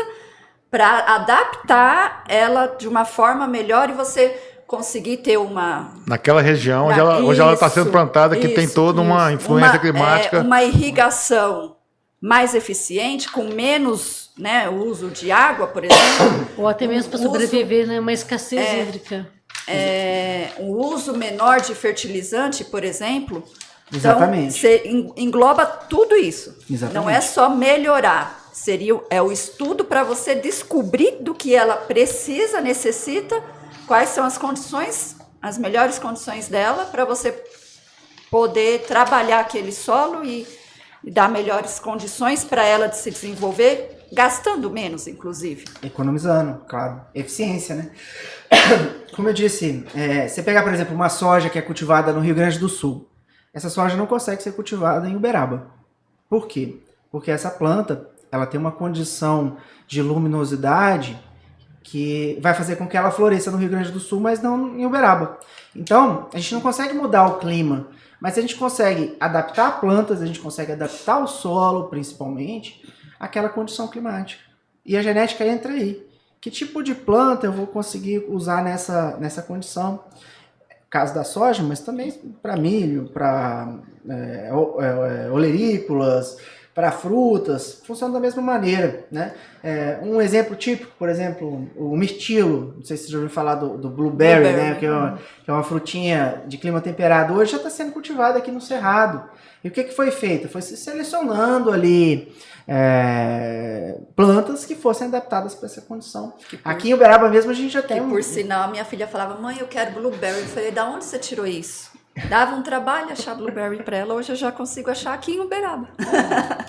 para adaptar ela de uma forma melhor e você conseguir ter uma... Naquela região onde ela está sendo plantada, que tem toda uma influência climática. Uma irrigação mais eficiente, com menos, né, uso de água, por exemplo. Ou até mesmo para sobreviver, né, uma escassez hídrica. Um uso menor de fertilizante, por exemplo. Exatamente. Então, você engloba tudo isso. Exatamente. Não é só melhorar. O estudo para você descobrir do que ela precisa, necessita, quais são as condições, as melhores condições dela, para você poder trabalhar aquele solo e dar melhores condições para ela de se desenvolver, gastando menos, inclusive. Economizando, claro. Eficiência, né? Como eu disse, você pegar, por exemplo, uma soja que é cultivada no Rio Grande do Sul. Essa soja não consegue ser cultivada em Uberaba. Por quê? Porque essa planta, ela tem uma condição de luminosidade que vai fazer com que ela floresça no Rio Grande do Sul, mas não em Uberaba. Então, a gente não consegue mudar o clima, mas a gente consegue adaptar plantas, a gente consegue adaptar o solo, principalmente, àquela condição climática. E a genética entra aí. Que tipo de planta eu vou conseguir usar nessa condição? Caso da soja, mas também para milho, para olerícolas, para frutas, funciona da mesma maneira, né? Um exemplo típico, por exemplo, o mirtilo, não sei se você já ouviu falar do blueberry, né? Que é uma frutinha de clima temperado, hoje já está sendo cultivada aqui no Cerrado. E o que foi feito? Foi se selecionando ali plantas que fossem adaptadas para essa condição. Aqui em Uberaba mesmo a gente já tem por sinal, a minha filha falava, mãe, eu quero blueberry. Eu falei, da onde você tirou isso? Dava um trabalho achar blueberry para ela, hoje eu já consigo achar aqui em Uberaba.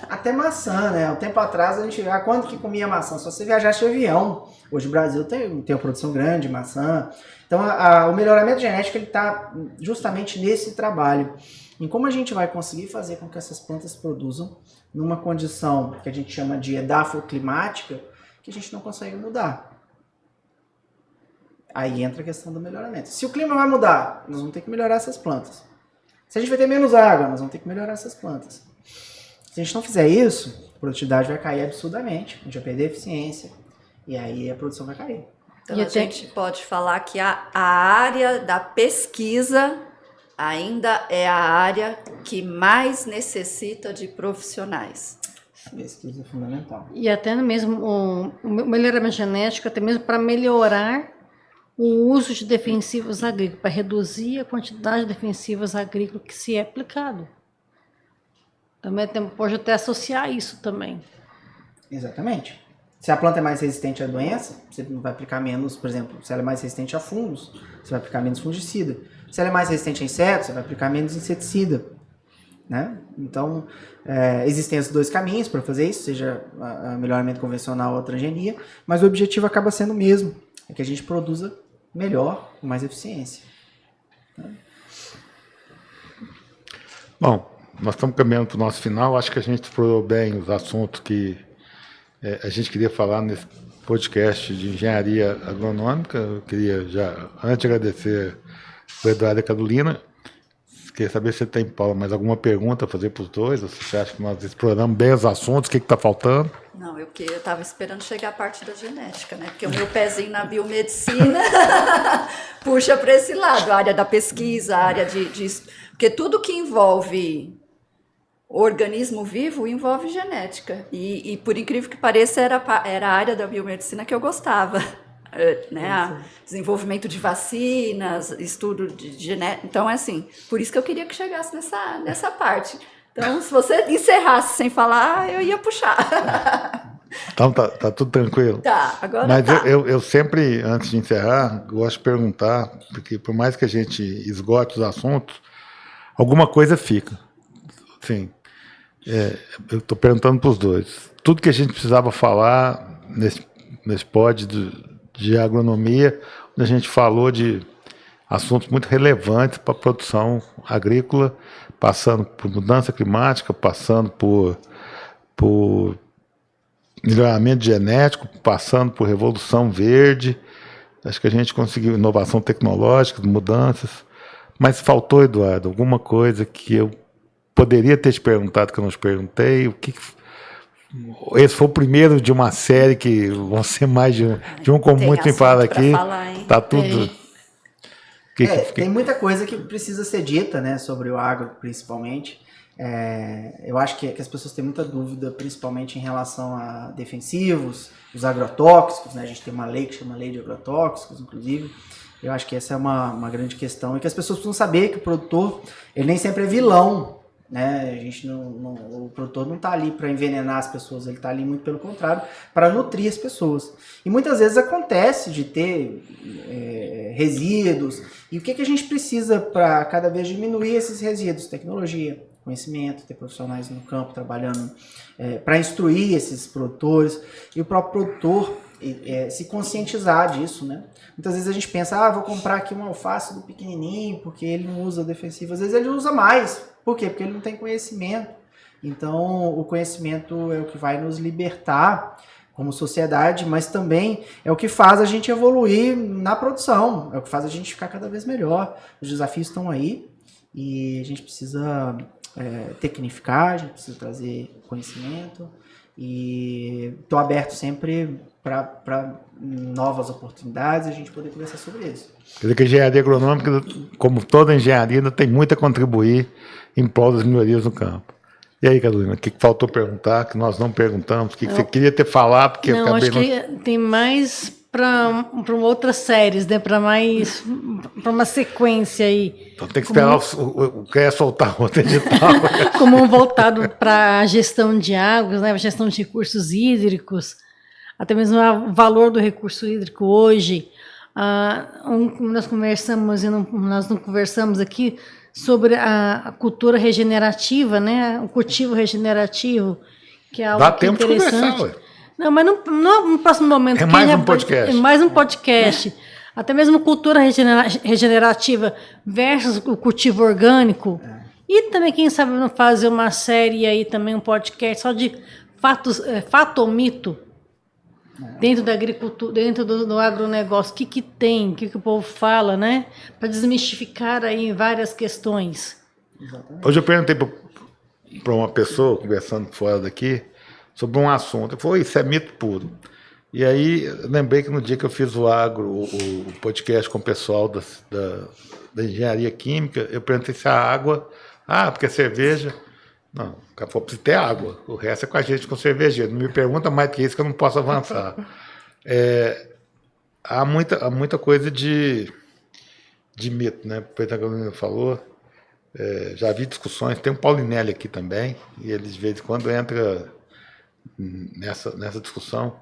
Até maçã, né? Um tempo atrás a gente quando que comia maçã? Só você viajasse de avião. Hoje o Brasil tem uma produção grande de maçã. Então o melhoramento genético ele está justamente nesse trabalho. Em como a gente vai conseguir fazer com que essas plantas produzam numa condição que a gente chama de edafoclimática, que a gente não consegue mudar. Aí entra a questão do melhoramento. Se o clima vai mudar, nós vamos ter que melhorar essas plantas. Se a gente vai ter menos água, nós vamos ter que melhorar essas plantas. Se a gente não fizer isso, a produtividade vai cair absurdamente, a gente vai perder eficiência, e aí a produção vai cair. Então a gente pode falar que a área da pesquisa ainda é a área que mais necessita de profissionais. Pesquisa é fundamental. E até mesmo o melhoramento genético, até mesmo para melhorar o uso de defensivos agrícolas, para reduzir a quantidade de defensivos agrícolas que se é aplicado. Também pode até associar isso também. Exatamente. Se a planta é mais resistente à doença, você vai aplicar menos, por exemplo, se ela é mais resistente a fungos, você vai aplicar menos fungicida. Se ela é mais resistente a insetos, você vai aplicar menos inseticida. Né? Então, existem esses dois caminhos para fazer isso, seja a melhoramento convencional ou a transgenia, mas o objetivo acaba sendo o mesmo, é que a gente produza melhor, com mais eficiência. Né? Bom, nós estamos caminhando para o nosso final. Acho que a gente explorou bem os assuntos que a gente queria falar nesse podcast de engenharia agronômica. Eu queria já, antes, agradecer o Eduardo e a Carolina. Queria saber se você tem, Paula, mais alguma pergunta a fazer para os dois? Ou se você acha que nós exploramos bem os assuntos? O que está faltando? Não, eu estava esperando chegar a parte da genética, né? Porque o meu pezinho na biomedicina puxa para esse lado, a área da pesquisa, a área de... Porque tudo que envolve organismo vivo envolve genética. E por incrível que pareça, era a área da biomedicina que eu gostava. Né? Desenvolvimento de vacinas, estudo de genética. Então, é assim, por isso que eu queria que chegasse nessa parte. Então, se você encerrasse sem falar, eu ia puxar. Então, tá tudo tranquilo? Tá, agora Mas tá. eu sempre, antes de encerrar, gosto de perguntar, porque por mais que a gente esgote os assuntos, alguma coisa fica. Assim, eu estou perguntando para os dois. Tudo que a gente precisava falar nesse pod de agronomia, onde a gente falou de assuntos muito relevantes para a produção agrícola, passando por mudança climática, passando por melhoramento genético, passando por revolução verde. Acho que a gente conseguiu inovação tecnológica, mudanças. Mas faltou, Eduardo, alguma coisa que eu poderia ter te perguntado que eu não te perguntei. Esse foi o primeiro de uma série que vão ser mais de um, como Tem muito me assunto fala pra aqui. falar, hein? Tá tudo. Tem muita coisa que precisa ser dita, né, sobre o agro, principalmente. Eu acho que as pessoas têm muita dúvida, principalmente em relação a defensivos, os agrotóxicos, né? A gente tem uma lei que chama Lei de Agrotóxicos, inclusive. Eu acho que essa é uma grande questão, e que as pessoas precisam saber que o produtor, ele nem sempre é vilão, né? O produtor não está ali para envenenar as pessoas, ele está ali muito pelo contrário, para nutrir as pessoas. E muitas vezes acontece de ter resíduos, e o que a gente precisa para cada vez diminuir esses resíduos? Tecnologia, conhecimento, ter profissionais no campo trabalhando para instruir esses produtores, e o próprio produtor se conscientizar disso, né? Muitas vezes a gente pensa, vou comprar aqui um alface do pequenininho, porque ele não usa defensivo. Às vezes ele usa mais. Por quê? Porque ele não tem conhecimento. Então, o conhecimento é o que vai nos libertar como sociedade, mas também é o que faz a gente evoluir na produção, é o que faz a gente ficar cada vez melhor. Os desafios estão aí e a gente precisa tecnificar, a gente precisa trazer conhecimento, e estou aberto sempre para novas oportunidades e a gente poder conversar sobre isso. Quer dizer que a engenharia agronômica, como toda engenharia, ainda tem muito a contribuir em prol das melhorias no campo. E aí, Carolina, o que faltou perguntar, que nós não perguntamos, o que você queria ter falado? Porque não, acho que tem mais para outras séries, né? Para uma sequência aí. Então tem que esperar o quer soltar outro edital. Como um voltado para a gestão de águas, né? A gestão de recursos hídricos, até mesmo o valor do recurso hídrico hoje. Nós conversamos e nós não conversamos aqui sobre a cultura regenerativa, né? O cultivo regenerativo, que é algo Dá tempo interessante. De conversar, ué. Não, mas no próximo momento. É mais um podcast. É mais um podcast. Até mesmo cultura regenerativa versus o cultivo orgânico. E também, quem sabe, não fazer uma série aí também, um podcast só de fato ou mito. Dentro da agricultura, dentro do agronegócio, o que tem, o que o povo fala, né? Para desmistificar aí várias questões. Exatamente. Hoje eu perguntei para uma pessoa, conversando fora daqui, sobre um assunto. Ele falou, isso é mito puro. E aí, eu lembrei que no dia que eu fiz o podcast com o pessoal da engenharia química, eu perguntei se a água... porque a cerveja... Não, o cara falou, precisa ter água. O resto é com a gente, com cervejeiro. Não me pergunta mais do que isso, que eu não posso avançar. Há muita coisa de mito, né? O Carolina falou. Já vi discussões, tem um Paulinelli aqui também, e ele de vez em quando entra nessa discussão.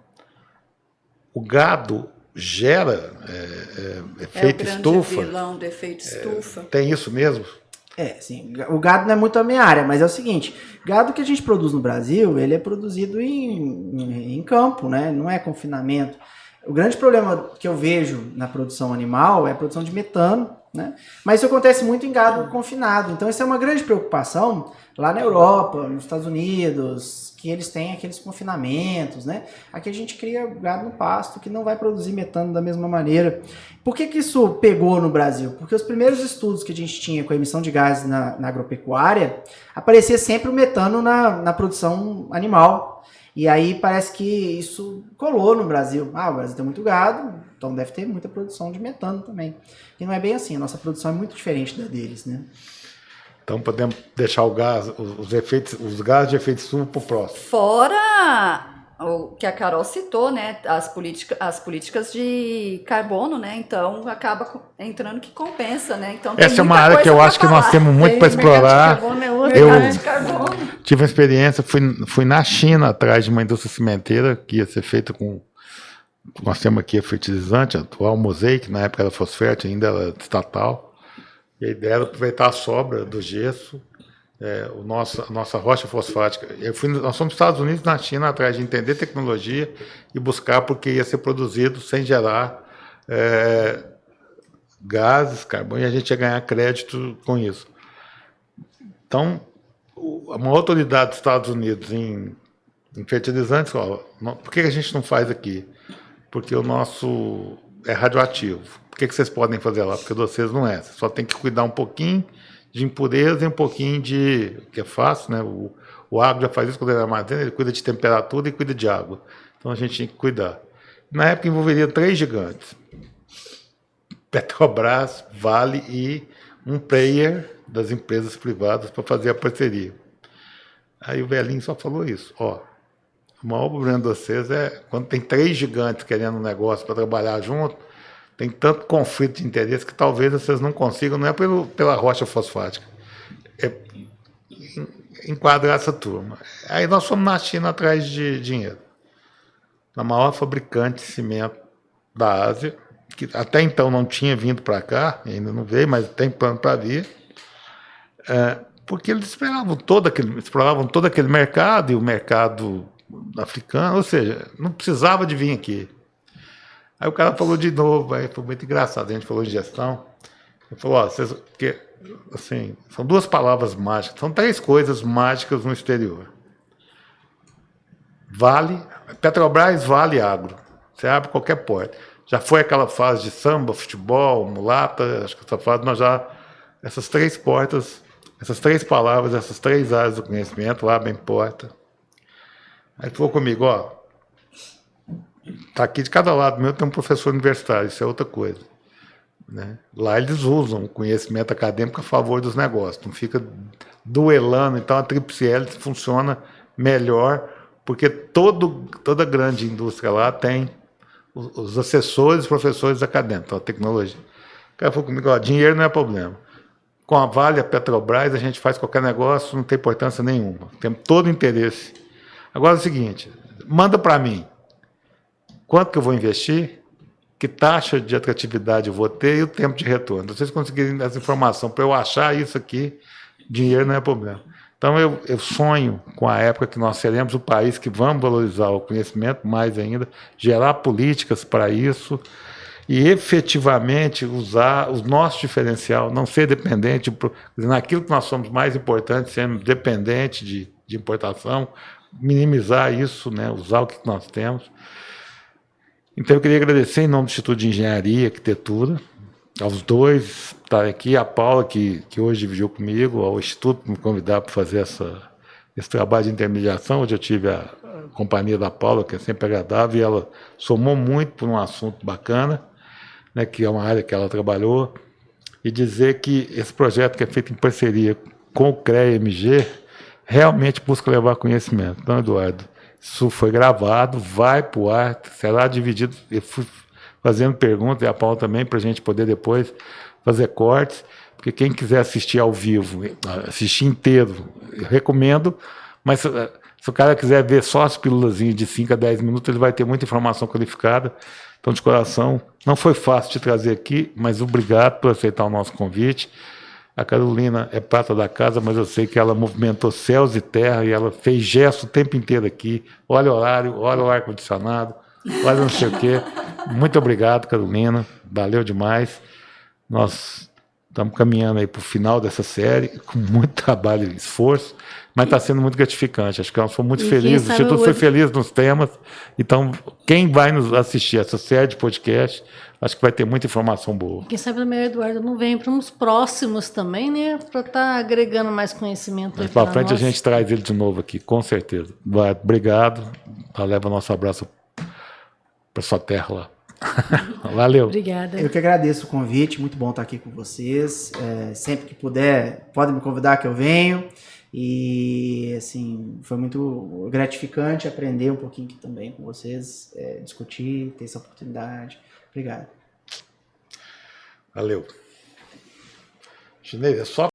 O gado gera efeito estufa. É o grande vilão do efeito estufa. Tem isso mesmo? Sim. O gado não é muito a minha área, mas é o seguinte, gado que a gente produz no Brasil, ele é produzido em campo, né? Não é confinamento. O grande problema que eu vejo na produção animal é a produção de metano né? Mas isso acontece muito em gado confinado. Então, isso é uma grande preocupação lá na Europa, nos Estados Unidos, que eles têm aqueles confinamentos, né? Aqui a gente cria gado no pasto que não vai produzir metano da mesma maneira. Por que isso pegou no Brasil? Porque os primeiros estudos que a gente tinha com a emissão de gases na agropecuária, aparecia sempre o metano na produção animal. E aí parece que isso colou no Brasil. O Brasil tem muito gado, então deve ter muita produção de metano também. E não é bem assim, a nossa produção é muito diferente da deles, né? Então podemos deixar o gás, os gases de efeito estufa para o próximo. Fora o que a Carol citou, né? As políticas de carbono, né? Então acaba entrando que compensa, né? Então, essa é uma área que eu acho que nós temos muito para explorar. Eu tive uma experiência, fui na China atrás de uma indústria cimenteira que ia ser feita com. Nós temos aqui a fertilizante, a atual Mosaic, na época era fosfértil, ainda era estatal. E a ideia era aproveitar a sobra do gesso, a nossa rocha fosfática. Nós fomos nos Estados Unidos e na China atrás de entender tecnologia e buscar porque ia ser produzido sem gerar gases, carbono, e a gente ia ganhar crédito com isso. Então, uma autoridade dos Estados Unidos em fertilizantes, por que a gente não faz aqui? Porque o nosso é radioativo. Por que vocês podem fazer lá? Porque vocês não é. Você só tem que cuidar um pouquinho de impureza e um pouquinho de... que é fácil, né? O agro já faz isso quando ele armazena, ele cuida de temperatura e cuida de água. Então a gente tinha que cuidar. Na época envolveria 3 gigantes. Petrobras, Vale e um player das empresas privadas para fazer a parceria. Aí o velhinho só falou isso. O maior problema de vocês é quando tem 3 gigantes querendo um negócio para trabalhar junto, tem tanto conflito de interesse que talvez vocês não consigam, não é pela rocha fosfática, é enquadrar essa turma. Aí nós fomos na China atrás de dinheiro. Na maior fabricante de cimento da Ásia, que até então não tinha vindo para cá, ainda não veio, mas tem plano para vir, porque eles exploravam todo aquele mercado, e o mercado africano, ou seja, não precisava de vir aqui. Aí o cara falou de novo, aí foi muito engraçado, a gente falou de gestão, ele falou, porque, assim, são 2 palavras mágicas, são 3 coisas mágicas no exterior. Petrobras, Vale, Agro. Você abre qualquer porta. Já foi aquela fase de samba, futebol, mulata, acho que essa fase nós essas 3 portas, essas 3 palavras, essas 3 áreas do conhecimento abrem porta. Aí falou comigo, tá aqui de cada lado meu tem um professor universitário, isso é outra coisa. Né? Lá eles usam o conhecimento acadêmico a favor dos negócios, não fica duelando, então a Tríplice Hélice funciona melhor, porque toda grande indústria lá tem os assessores, professores acadêmicos, então a tecnologia. O cara falou comigo, dinheiro não é problema. Com a Vale, a Petrobras, a gente faz qualquer negócio, não tem importância nenhuma, temos todo o interesse. Agora é o seguinte, manda para mim quanto que eu vou investir, que taxa de atratividade eu vou ter e o tempo de retorno. Se vocês conseguirem essa informação para eu achar isso aqui, dinheiro não é problema. Então eu sonho com a época que nós seremos o país que vamos valorizar o conhecimento mais ainda, gerar políticas para isso e efetivamente usar o nosso diferencial, não ser dependente, naquilo que nós somos mais importantes, sermos dependentes de importação, minimizar isso, né, usar o que nós temos. Então eu queria agradecer em nome do Instituto de Engenharia e Arquitetura, aos 2 estarem aqui, a Paula, que hoje dividiu comigo, ao Instituto me convidar para fazer esse trabalho de intermediação, onde eu tive a companhia da Paula, que é sempre agradável, e ela somou muito por um assunto bacana, né, que é uma área que ela trabalhou, e dizer que esse projeto que é feito em parceria com o CREA-MG realmente busca levar conhecimento. Então, Eduardo, isso foi gravado, vai para o ar, será dividido. Eu fui fazendo perguntas, e a Paula também, para a gente poder depois fazer cortes, porque quem quiser assistir ao vivo, assistir inteiro, eu recomendo, mas se o cara quiser ver só as pílulas de 5 a 10 minutos, ele vai ter muita informação qualificada. Então, de coração, não foi fácil te trazer aqui, mas obrigado por aceitar o nosso convite. A Carolina é prata da casa, mas eu sei que ela movimentou céus e terra e ela fez gesto o tempo inteiro aqui. Olha o horário, olha o ar-condicionado, olha não sei o quê. Muito obrigado, Carolina. Valeu demais. Nós Estamos caminhando aí para o final dessa série, com muito trabalho e esforço, mas está sendo muito gratificante. Acho que nós fomos muito felizes, o Instituto foi feliz nos temas. Então, quem vai nos assistir essa série de podcast, acho que vai ter muita informação boa. Quem sabe o Eduardo não vem para uns próximos também, né? Para estar agregando mais conhecimento. Mais para frente a gente traz ele de novo aqui, com certeza. Obrigado. Leva nosso abraço para sua terra lá. Valeu. Obrigada. Eu que agradeço o convite, muito bom estar aqui com vocês. Sempre que puder, podem me convidar que eu venho. E assim, foi muito gratificante aprender um pouquinho aqui também com vocês, discutir, ter essa oportunidade. Obrigado. Valeu. Chinês, é só